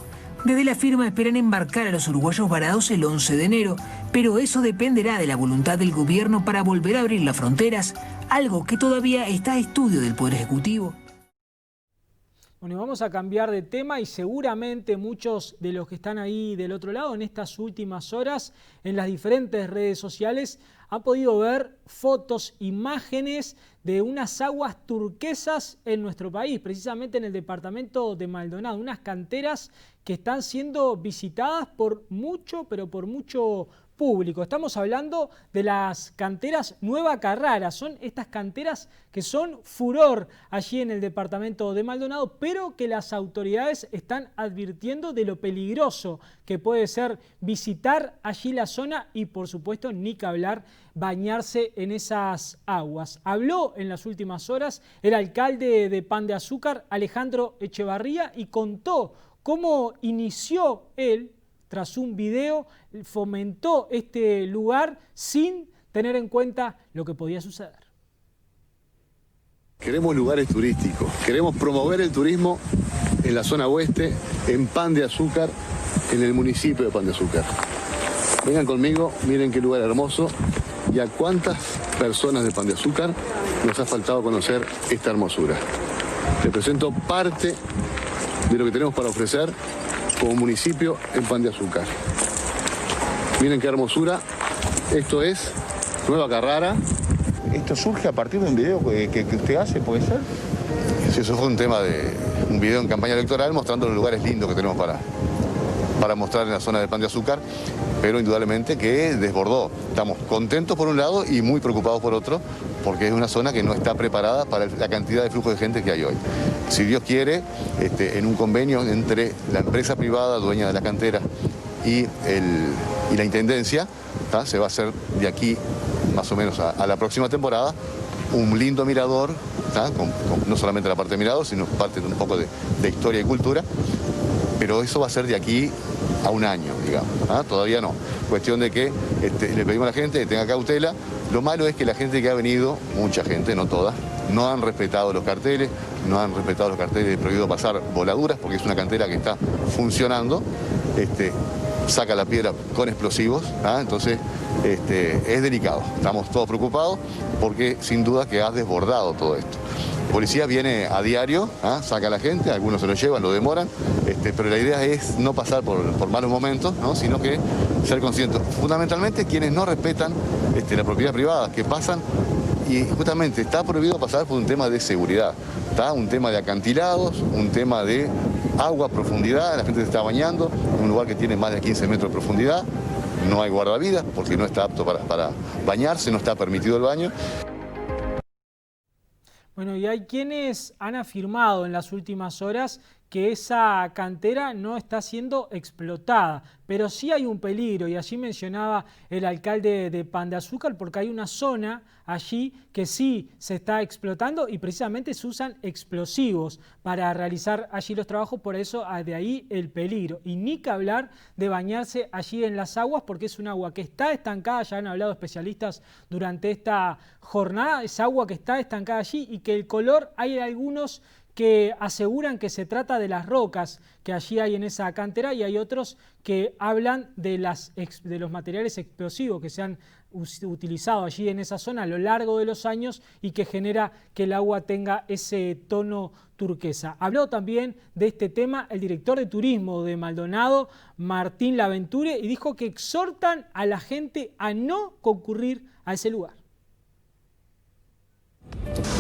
Desde la firma esperan embarcar a los uruguayos varados el 11 de enero, pero eso dependerá de la voluntad del gobierno para volver a abrir las fronteras, algo que todavía está a estudio del Poder Ejecutivo. Bueno, vamos a cambiar de tema y seguramente muchos de los que están ahí del otro lado en estas últimas horas en las diferentes redes sociales han podido ver fotos, imágenes de unas aguas turquesas en nuestro país, precisamente en el departamento de Maldonado, unas canteras que están siendo visitadas por mucho, pero por mucho público. Estamos hablando de las canteras Nueva Carrara, son estas canteras que son furor allí en el departamento de Maldonado, pero que las autoridades están advirtiendo de lo peligroso que puede ser visitar allí la zona y por supuesto ni que hablar bañarse en esas aguas. Habló en las últimas horas el alcalde de Pan de Azúcar, Alejandro Echevarría, y contó cómo inició él, tras un video, fomentó este lugar sin tener en cuenta lo que podía suceder. Queremos lugares turísticos, queremos promover el turismo en la zona oeste, en Pan de Azúcar, en el municipio de Pan de Azúcar. Vengan conmigo, miren qué lugar hermoso y a cuántas personas de Pan de Azúcar nos ha faltado conocer esta hermosura. Les presento parte de lo que tenemos para ofrecer como municipio en Pan de Azúcar. Miren qué hermosura. Esto es Nueva Carrara. ¿Esto surge a partir de un video que usted hace, puede ser? Sí, eso fue un tema de un video en campaña electoral mostrando los lugares lindos que tenemos para mostrar en la zona de Pan de Azúcar, pero indudablemente que desbordó. Estamos contentos por un lado y muy preocupados por otro, porque es una zona que no está preparada para la cantidad de flujo de gente que hay hoy. Si Dios quiere, en un convenio entre la empresa privada dueña de la cantera y la intendencia, se va a hacer de aquí más o menos a la próxima temporada un lindo mirador, con no solamente la parte de mirador, sino parte de un poco de historia y cultura, pero eso va a ser de aquí a un año, digamos, todavía no. Cuestión de que le pedimos a la gente que tenga cautela. Lo malo es que la gente que ha venido, mucha gente, no toda, no han respetado los carteles, de prohibido pasar voladuras, porque es una cantera que está funcionando, saca la piedra con explosivos, entonces es delicado. Estamos todos preocupados porque sin duda que ha desbordado todo esto. Policía viene a diario, saca a la gente, algunos se lo llevan, lo demoran, pero la idea es no pasar por malos momentos, sino que ser conscientes. Fundamentalmente quienes no respetan la propiedad privada, que pasan, y justamente está prohibido pasar por un tema de seguridad, un tema de acantilados, un tema de agua, profundidad, la gente se está bañando en un lugar que tiene más de 15 metros de profundidad, no hay guardavidas porque no está apto para bañarse, no está permitido el baño. Bueno, y hay quienes han afirmado en las últimas horas que esa cantera no está siendo explotada, pero sí hay un peligro, y allí mencionaba el alcalde de Pan de Azúcar, porque hay una zona allí que sí se está explotando y precisamente se usan explosivos para realizar allí los trabajos, por eso de ahí el peligro. Y ni que hablar de bañarse allí en las aguas, porque es un agua que está estancada, ya han hablado especialistas durante esta jornada, es agua que está estancada allí y que el color, hay algunos que aseguran que se trata de las rocas que allí hay en esa cantera y hay otros que hablan de los materiales explosivos que se han utilizado allí en esa zona a lo largo de los años y que genera que el agua tenga ese tono turquesa. Habló también de este tema el director de turismo de Maldonado, Martín Laventure, y dijo que exhortan a la gente a no concurrir a ese lugar.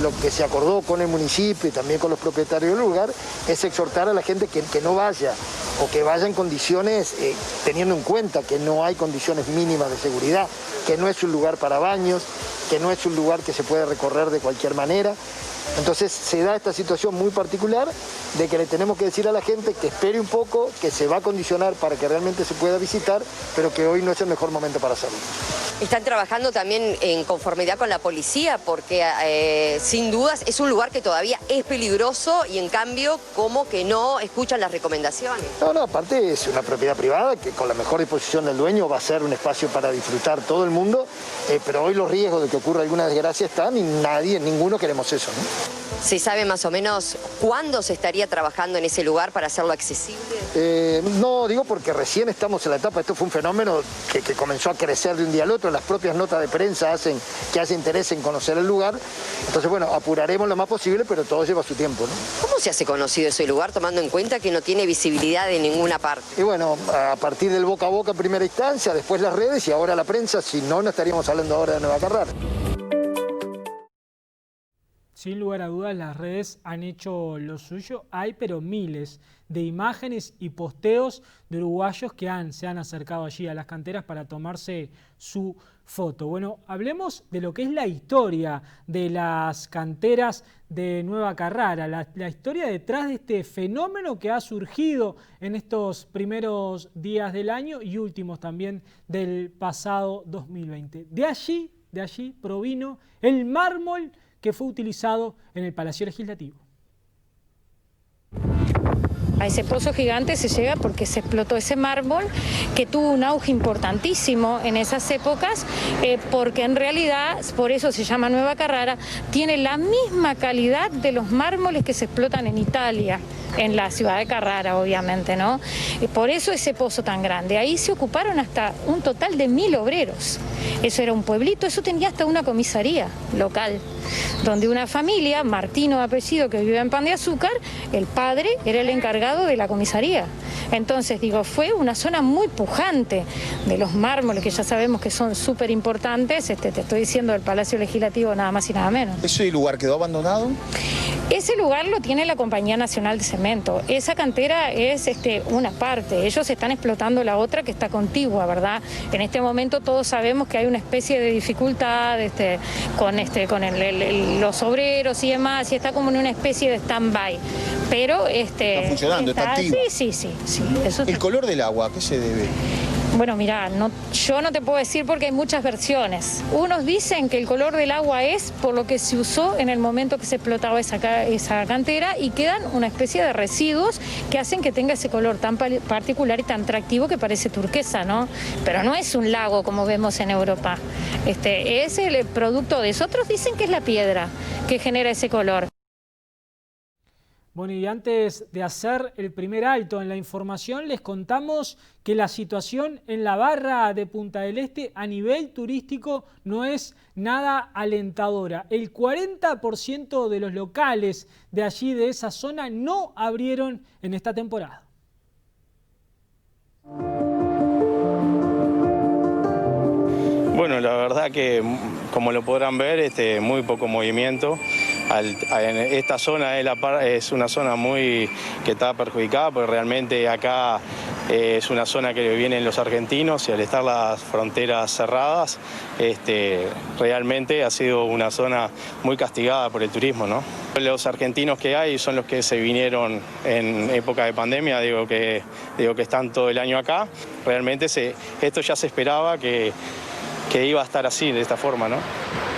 Lo que se acordó con el municipio y también con los propietarios del lugar es exhortar a la gente que no vaya o que vaya en condiciones, teniendo en cuenta que no hay condiciones mínimas de seguridad, que no es un lugar para baños, que no es un lugar que se puede recorrer de cualquier manera. Entonces se da esta situación muy particular de que le tenemos que decir a la gente que espere un poco, que se va a condicionar para que realmente se pueda visitar, pero que hoy no es el mejor momento para hacerlo. Están trabajando también en conformidad con la policía porque sin dudas es un lugar que todavía es peligroso y en cambio como que no escuchan las recomendaciones. No, aparte es una propiedad privada que con la mejor disposición del dueño va a ser un espacio para disfrutar todo el mundo, pero hoy los riesgos de que ocurra alguna desgracia están y ninguno queremos eso, ¿no? ¿Se sabe más o menos cuándo se estaría trabajando en ese lugar para hacerlo accesible? No, digo porque recién estamos en la etapa, esto fue un fenómeno que comenzó a crecer de un día al otro, las propias notas de prensa hacen que haya interés en conocer el lugar, entonces bueno, apuraremos lo más posible, pero todo lleva su tiempo, ¿no? ¿Cómo se hace conocido ese lugar tomando en cuenta que no tiene visibilidad de ninguna parte? Y bueno, a partir del boca a boca en primera instancia, después las redes y ahora la prensa, si no, no estaríamos hablando ahora de Nueva Carrara. Sin lugar a dudas, las redes han hecho lo suyo. Hay pero miles de imágenes y posteos de uruguayos que se han acercado allí a las canteras para tomarse su foto. Bueno, hablemos de lo que es la historia de las canteras de Nueva Carrara, la historia detrás de este fenómeno que ha surgido en estos primeros días del año y últimos también del pasado 2020. De allí provino el mármol que fue utilizado en el Palacio Legislativo. A ese pozo gigante se llega porque se explotó ese mármol que tuvo un auge importantísimo en esas épocas, porque en realidad, por eso se llama Nueva Carrara, tiene la misma calidad de los mármoles que se explotan en Italia, en la ciudad de Carrara, obviamente, ¿no? Y por eso ese pozo tan grande. Ahí se ocuparon hasta un total de 1000 obreros. Eso era un pueblito, eso tenía hasta una comisaría local, donde una familia, Martino de apellido, que vive en Pan de Azúcar, el padre era el encargado de la comisaría. Entonces, digo, fue una zona muy pujante de los mármoles, que ya sabemos que son súper importantes. Te estoy diciendo del Palacio Legislativo, nada más y nada menos. ¿Ese lugar quedó abandonado? Ese lugar lo tiene la Compañía Nacional de Cemento. Esa cantera es una parte. Ellos están explotando la otra que está contigua, ¿verdad? En este momento todos sabemos que hay una especie de dificultad con los obreros y demás, y está como en una especie de stand-by. Pero está funcionando, está activo. Sí. Eso ¿El color del agua a qué se debe? Bueno, mirá, yo no te puedo decir porque hay muchas versiones. Unos dicen que el color del agua es por lo que se usó en el momento que se explotaba esa cantera y quedan una especie de residuos que hacen que tenga ese color tan particular y tan atractivo que parece turquesa, ¿no? Pero no es un lago como vemos en Europa. Es el producto de eso. Otros dicen que es la piedra que genera ese color. Bueno, y antes de hacer el primer alto en la información, les contamos que la situación en la barra de Punta del Este a nivel turístico no es nada alentadora. El 40% de los locales de allí, de esa zona, no abrieron en esta temporada. Bueno, la verdad que, como lo podrán ver, muy poco movimiento. Esta zona es una zona que está perjudicada, porque realmente acá es una zona que vienen los argentinos y al estar las fronteras cerradas, realmente ha sido una zona muy castigada por el turismo, ¿no? Los argentinos que hay son los que se vinieron en época de pandemia, digo que están todo el año acá. Realmente esto ya se esperaba que iba a estar así, de esta forma, ¿no?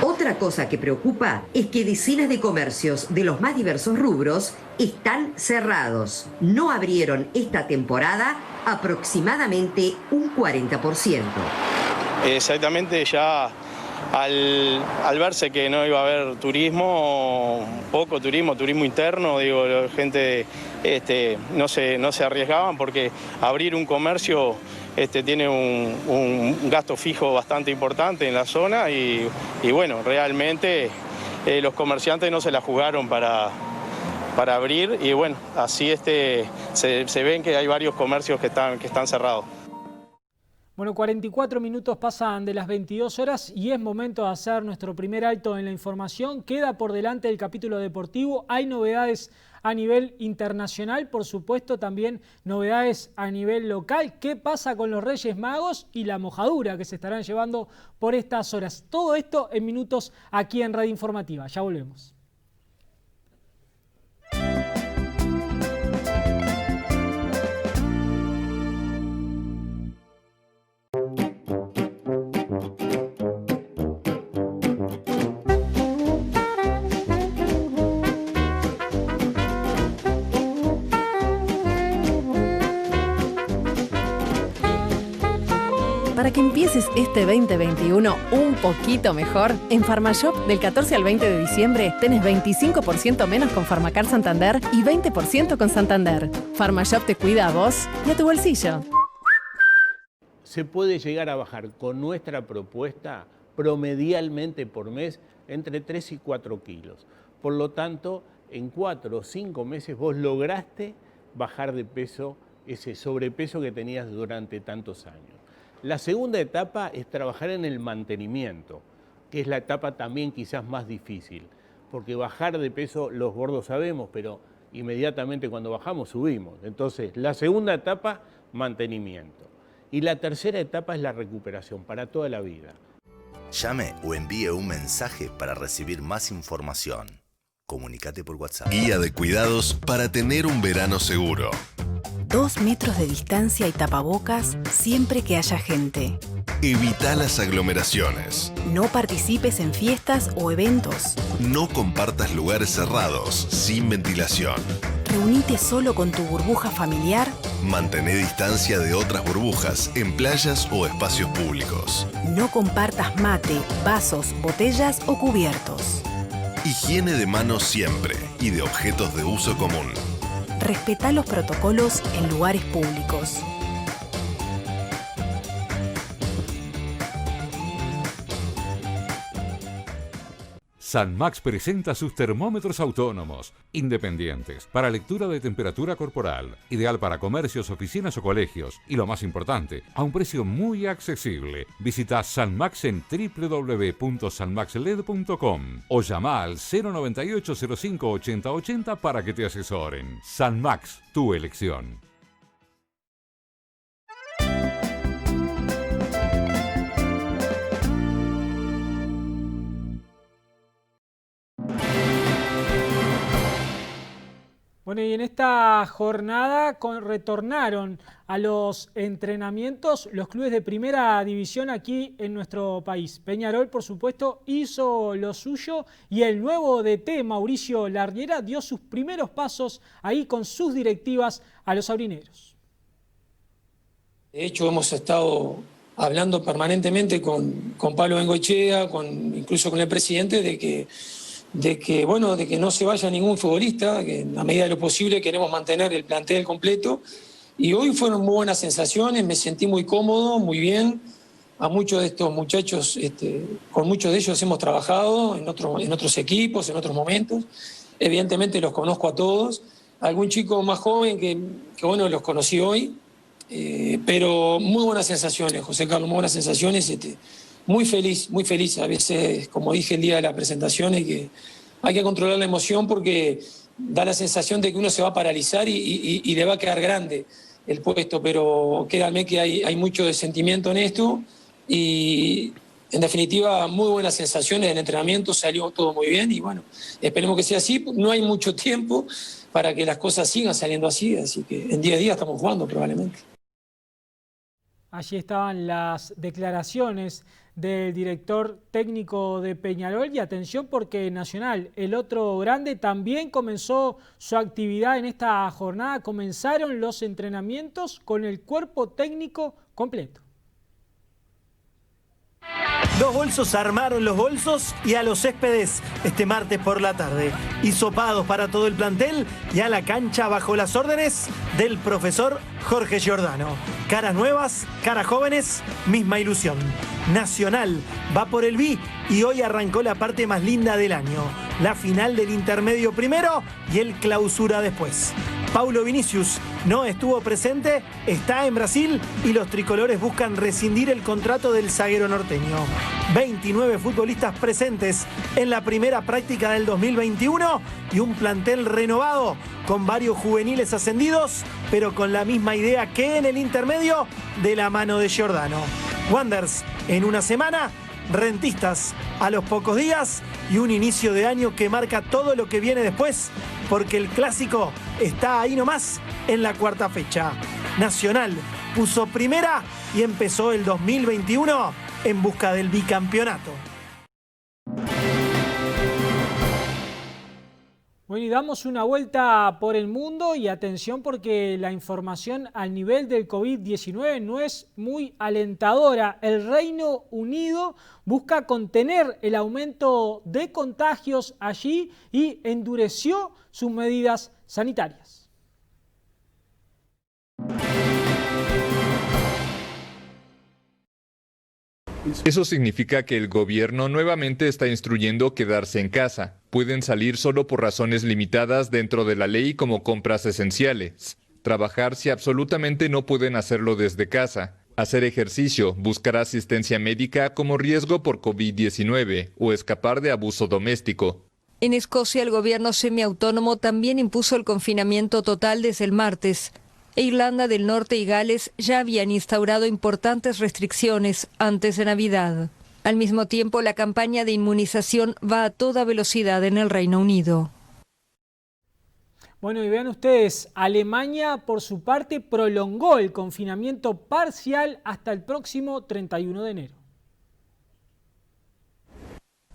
Otra cosa que preocupa es que decenas de comercios de los más diversos rubros están cerrados. No abrieron esta temporada aproximadamente un 40%. Exactamente, ya al verse que no iba a haber turismo, poco turismo interno, digo, la gente no se arriesgaban porque abrir un comercio tiene un gasto fijo bastante importante en la zona y bueno, realmente los comerciantes no se la jugaron para abrir y bueno, así se ven que hay varios comercios que están cerrados. Bueno, 44 minutos pasan de las 22 horas y es momento de hacer nuestro primer alto en la información. Queda por delante el capítulo deportivo, hay novedades a nivel internacional, por supuesto también novedades a nivel local. ¿Qué pasa con los Reyes Magos y la mojadura que se estarán llevando por estas horas? Todo esto en minutos aquí en Radio Informativa. Ya volvemos. Para que empieces este 2021 un poquito mejor, en Farmashop del 14 al 20 de diciembre tenés 25% menos con Farmacar Santander y 20% con Santander. Farmashop te cuida a vos y a tu bolsillo. Se puede llegar a bajar con nuestra propuesta promedialmente por mes entre 3 y 4 kilos. Por lo tanto, en 4 o 5 meses vos lograste bajar de peso ese sobrepeso que tenías durante tantos años. La segunda etapa es trabajar en el mantenimiento, que es la etapa también quizás más difícil, porque bajar de peso los gordos sabemos, pero inmediatamente cuando bajamos subimos. Entonces, la segunda etapa, mantenimiento. Y la tercera etapa es la recuperación para toda la vida. Llame o envíe un mensaje para recibir más información. Comunícate por WhatsApp. Guía de cuidados para tener un verano seguro. 2 metros de distancia y tapabocas siempre que haya gente. Evita las aglomeraciones. No participes en fiestas o eventos. No compartas lugares cerrados, sin ventilación. Reunite solo con tu burbuja familiar. Mantén distancia de otras burbujas en playas o espacios públicos. No compartas mate, vasos, botellas o cubiertos. Higiene de manos siempre y de objetos de uso común. Respetá los protocolos en lugares públicos. Sanmax presenta sus termómetros autónomos, independientes, para lectura de temperatura corporal, ideal para comercios, oficinas o colegios, y lo más importante, a un precio muy accesible. Visita Sanmax en www.sanmaxled.com o llama al 098 05 80 80 para que te asesoren. Sanmax, tu elección. Bueno, y en esta jornada retornaron a los entrenamientos los clubes de primera división aquí en nuestro país. Peñarol, por supuesto, hizo lo suyo y el nuevo DT, Mauricio Larriera, dio sus primeros pasos ahí con sus directivas a los aurineros. De hecho, hemos estado hablando permanentemente con Pablo Bengoechea, incluso con el presidente, de que no se vaya ningún futbolista, que en la medida de lo posible queremos mantener el plantel completo. Y hoy fueron muy buenas sensaciones, me sentí muy cómodo, muy bien. A muchos de estos muchachos, con muchos de ellos hemos trabajado en otros equipos, en otros momentos. Evidentemente los conozco a todos. Algún chico más joven que los conocí hoy, pero muy buenas sensaciones, José Carlos, muy buenas sensaciones. Muy feliz. A veces, como dije el día de la presentación, que hay que controlar la emoción porque da la sensación de que uno se va a paralizar y le va a quedar grande el puesto, pero créanme que hay mucho de sentimiento en esto y, en definitiva, muy buenas sensaciones del entrenamiento, salió todo muy bien y bueno, esperemos que sea así. No hay mucho tiempo para que las cosas sigan saliendo así que en 10 días estamos jugando probablemente. Allí estaban las declaraciones del director técnico de Peñarol y atención porque Nacional, el otro grande, también comenzó su actividad en esta jornada. Comenzaron los entrenamientos con el cuerpo técnico completo. Los bolsos armaron los bolsos y a los céspedes este martes por la tarde. Hisopados para todo el plantel y a la cancha bajo las órdenes del profesor Jorge Giordano. Caras nuevas, caras jóvenes, misma ilusión. Nacional va por el B y hoy arrancó la parte más linda del año. La final del intermedio primero y el clausura después. Paulo Vinicius no estuvo presente, está en Brasil y los tricolores buscan rescindir el contrato del zaguero norteño. 29 futbolistas presentes en la primera práctica del 2021 y un plantel renovado con varios juveniles ascendidos, pero con la misma idea que en el intermedio de la mano de Giordano. Wanderers en una semana, Rentistas a los pocos días y un inicio de año que marca todo lo que viene después, porque el clásico está ahí nomás en la cuarta fecha. Nacional puso primera y empezó el 2021 en busca del bicampeonato. Bueno, y damos una vuelta por el mundo y atención porque la información al nivel del COVID-19 no es muy alentadora. El Reino Unido busca contener el aumento de contagios allí y endureció sus medidas sanitarias. Eso significa que el gobierno nuevamente está instruyendo quedarse en casa. Pueden salir solo por razones limitadas dentro de la ley como compras esenciales. Trabajar si absolutamente no pueden hacerlo desde casa. Hacer ejercicio, buscar asistencia médica como riesgo por COVID-19 o escapar de abuso doméstico. En Escocia, el gobierno semiautónomo también impuso el confinamiento total desde el martes. Irlanda del Norte y Gales ya habían instaurado importantes restricciones antes de Navidad. Al mismo tiempo, la campaña de inmunización va a toda velocidad en el Reino Unido. Bueno, y vean ustedes, Alemania por su parte prolongó el confinamiento parcial hasta el próximo 31 de enero.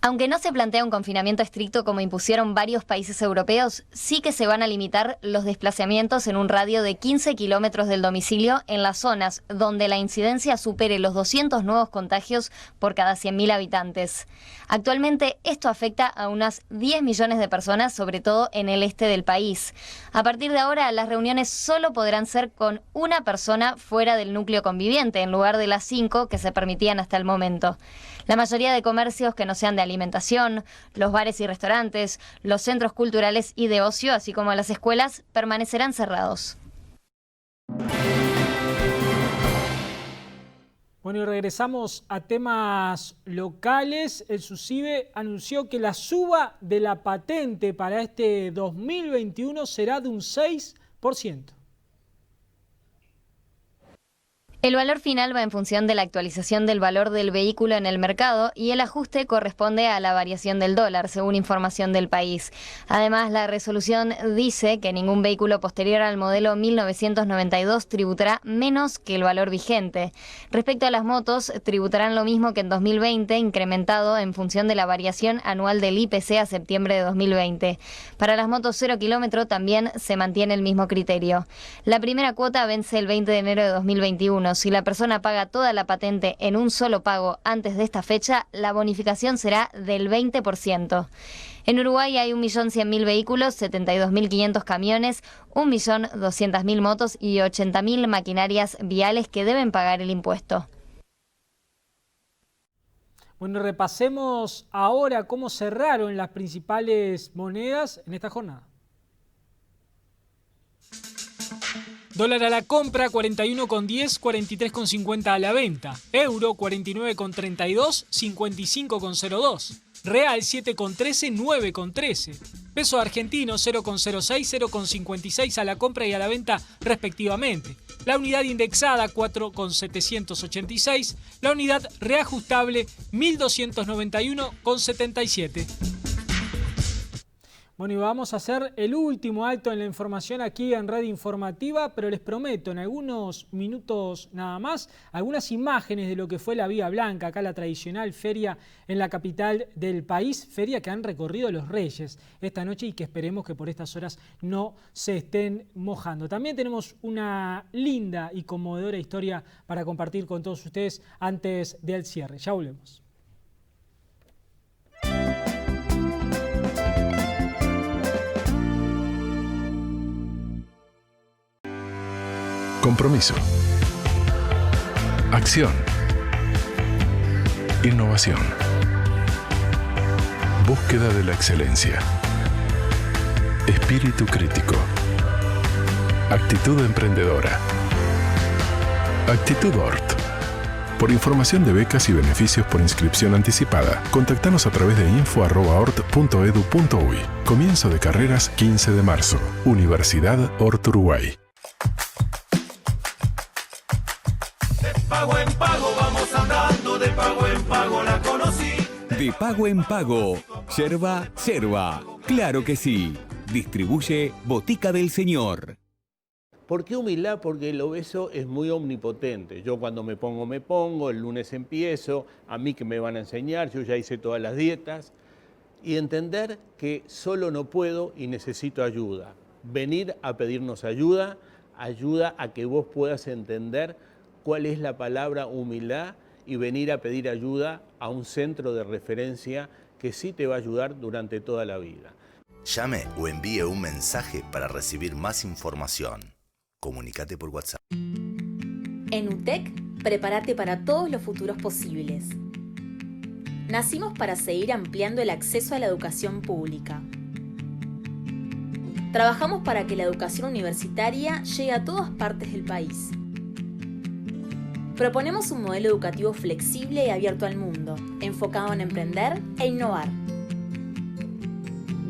Aunque no se plantea un confinamiento estricto como impusieron varios países europeos, sí que se van a limitar los desplazamientos en un radio de 15 kilómetros del domicilio en las zonas donde la incidencia supere los 200 nuevos contagios por cada 100.000 habitantes. Actualmente esto afecta a unas 10 millones de personas, sobre todo en el este del país. A partir de ahora, las reuniones solo podrán ser con una persona fuera del núcleo conviviente, en lugar de las 5 que se permitían hasta el momento. La mayoría de comercios que no sean de alimentación, los bares y restaurantes, los centros culturales y de ocio, así como las escuelas, permanecerán cerrados. Bueno, y regresamos a temas locales. El SUSIBE anunció que la suba de la patente para este 2021 será de un 6%. El valor final va en función de la actualización del valor del vehículo en el mercado y el ajuste corresponde a la variación del dólar, según información del país. Además, la resolución dice que ningún vehículo posterior al modelo 1992 tributará menos que el valor vigente. Respecto a las motos, tributarán lo mismo que en 2020, incrementado en función de la variación anual del IPC a septiembre de 2020. Para las motos 0 kilómetro también se mantiene el mismo criterio. La primera cuota vence el 20 de enero de 2021. Si la persona paga toda la patente en un solo pago antes de esta fecha, la bonificación será del 20%. En Uruguay hay 1.100.000 vehículos, 72.500 camiones, 1.200.000 motos y 80.000 maquinarias viales que deben pagar el impuesto. Bueno, repasemos ahora cómo cerraron las principales monedas en esta jornada. Dólar a la compra 41,10, 43,50 a la venta. Euro 49,32, 55,02. Real 7,13, 9,13. Peso argentino 0,06, 0,56 a la compra y a la venta respectivamente. La unidad indexada 4,786. La unidad reajustable 1.291,77. Bueno, y vamos a hacer el último alto en la información aquí en Red Informativa, pero les prometo en algunos minutos nada más, algunas imágenes de lo que fue la Vía Blanca, acá la tradicional feria en la capital del país, feria que han recorrido los Reyes esta noche y que esperemos que por estas horas no se estén mojando. También tenemos una linda y conmovedora historia para compartir con todos ustedes antes del cierre. Ya volvemos. Compromiso. Acción. Innovación. Búsqueda de la excelencia. Espíritu crítico. Actitud emprendedora. Actitud Ort. Por información de becas y beneficios por inscripción anticipada, contactanos a través de info@ort.edu.uy. Comienzo de carreras 15 de marzo. Universidad Ort Uruguay. De pago en pago vamos andando, de pago en pago la conocí. De pago en pago. Yerba, claro que sí. Distribuye Botica del Señor. ¿Por qué humildad? Porque el obeso es muy omnipotente. Yo cuando me pongo, el lunes empiezo, a mí que me van a enseñar, yo ya hice todas las dietas. Y entender que solo no puedo y necesito ayuda. Venir a pedirnos ayuda a que vos puedas entender cuál es la palabra humildad y venir a pedir ayuda a un centro de referencia que sí te va a ayudar durante toda la vida. Llame o envíe un mensaje para recibir más información. Comunícate por WhatsApp. En UTEC, prepárate para todos los futuros posibles. Nacimos para seguir ampliando el acceso a la educación pública. Trabajamos para que la educación universitaria llegue a todas partes del país. Proponemos un modelo educativo flexible y abierto al mundo, enfocado en emprender e innovar.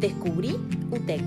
Descubrí UTEC.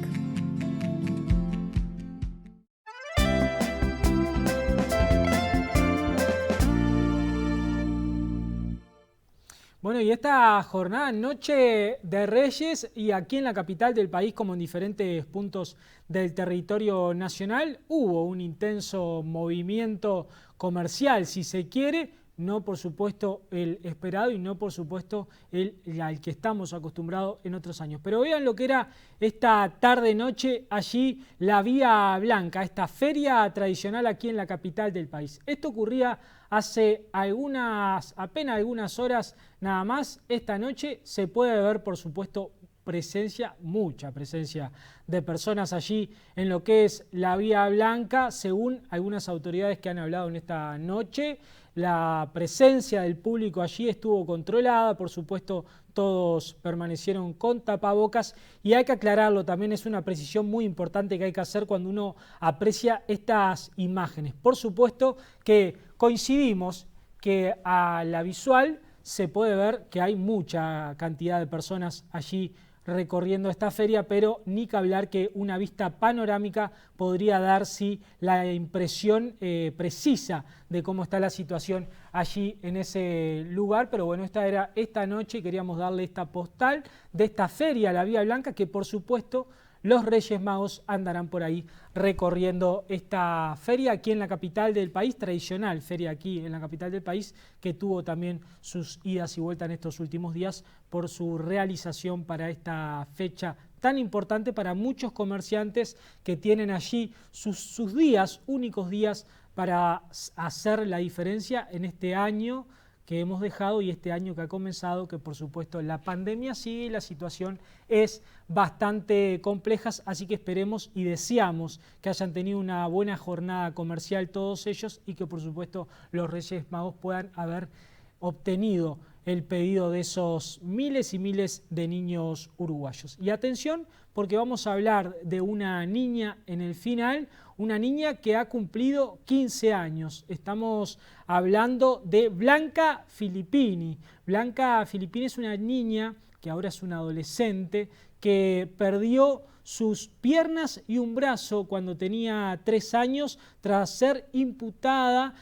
Bueno, y esta jornada, Noche de Reyes, y aquí en la capital del país, como en diferentes puntos del territorio nacional, hubo un intenso movimiento comercial, si se quiere, no por supuesto el esperado y no por supuesto al que estamos acostumbrados en otros años. Pero vean lo que era esta tarde-noche allí, la Vía Blanca, esta feria tradicional aquí en la capital del país. Esto ocurría hace apenas algunas horas nada más. Esta noche se puede ver, por supuesto, mucha presencia de personas allí en lo que es la Vía Blanca, según algunas autoridades que han hablado en esta noche. La presencia del público allí estuvo controlada, por supuesto todos permanecieron con tapabocas, y hay que aclararlo, también es una precisión muy importante que hay que hacer cuando uno aprecia estas imágenes. Por supuesto que coincidimos que a la visual se puede ver que hay mucha cantidad de personas allí recorriendo esta feria, pero ni que hablar que una vista panorámica podría dar sí la impresión precisa de cómo está la situación allí en ese lugar. Pero bueno, esta noche queríamos darle esta postal de esta feria, la Vía Blanca, que por supuesto los Reyes Magos andarán por ahí recorriendo esta feria aquí en la capital del país, tradicional feria aquí en la capital del país, que tuvo también sus idas y vueltas en estos últimos días por su realización para esta fecha tan importante para muchos comerciantes que tienen allí sus días, únicos días para hacer la diferencia en este año que hemos dejado y este año que ha comenzado, que por supuesto la pandemia sigue y la situación es bastante compleja, así que esperemos y deseamos que hayan tenido una buena jornada comercial todos ellos y que por supuesto los Reyes Magos puedan haber obtenido el pedido de esos miles y miles de niños uruguayos. Y atención, porque vamos a hablar de una niña en el final, una niña que ha cumplido 15 años. Estamos hablando de Blanca Filippini. Blanca Filippini es una niña que ahora es una adolescente que perdió sus piernas y un brazo cuando tenía 3 años tras ser imputada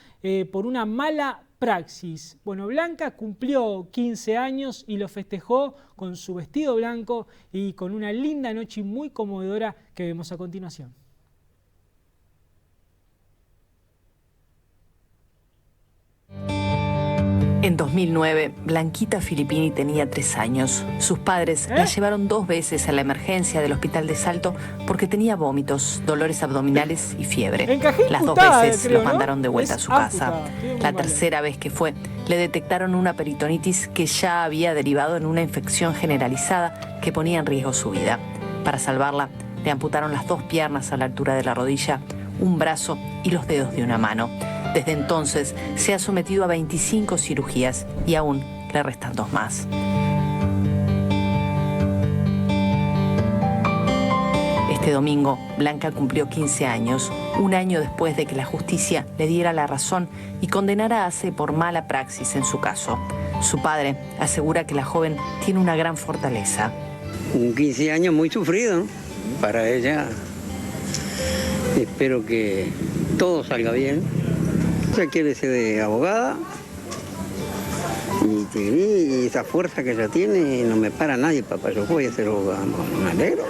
por una mala praxis. Bueno, Blanca cumplió 15 años y lo festejó con su vestido blanco y con una linda noche muy conmovedora que vemos a continuación. En 2009, Blanquita Filippini tenía 3 años. Sus padres la llevaron 2 veces a la emergencia del hospital de Salto porque tenía vómitos, dolores abdominales y fiebre. Las 2 veces los mandaron de vuelta a su casa. La tercera vez que fue, le detectaron una peritonitis que ya había derivado en una infección generalizada que ponía en riesgo su vida. Para salvarla, le amputaron las 2 piernas a la altura de la rodilla, un brazo y los dedos de una mano. Desde entonces se ha sometido a 25 cirugías y aún le restan 2 más. Este domingo, Blanca cumplió 15 años, un año después de que la justicia le diera la razón y condenara a Ace por mala praxis en su caso. Su padre asegura que la joven tiene una gran fortaleza. Un 15 años muy sufrido, ¿no? Para ella. Espero que todo salga bien. Ella quiere ser de abogada y esa fuerza que ella tiene no me para nadie, papá. Yo voy a ser abogada, me alegro.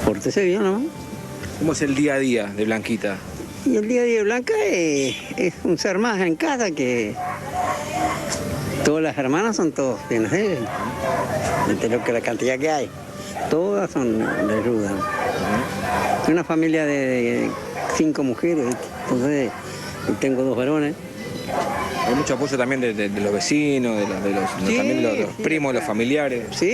Pórtese bien, ¿no? ¿Cómo es el día a día de Blanquita? Y el día a día de Blanca es un ser más en casa, que todas las hermanas son todos bienes de ella. Entre lo que la cantidad que hay, todas le ayudan. Es una familia de 5 mujeres, entonces tengo 2 varones. Hay mucho apoyo también de los vecinos, también de los primos, de los familiares. Sí.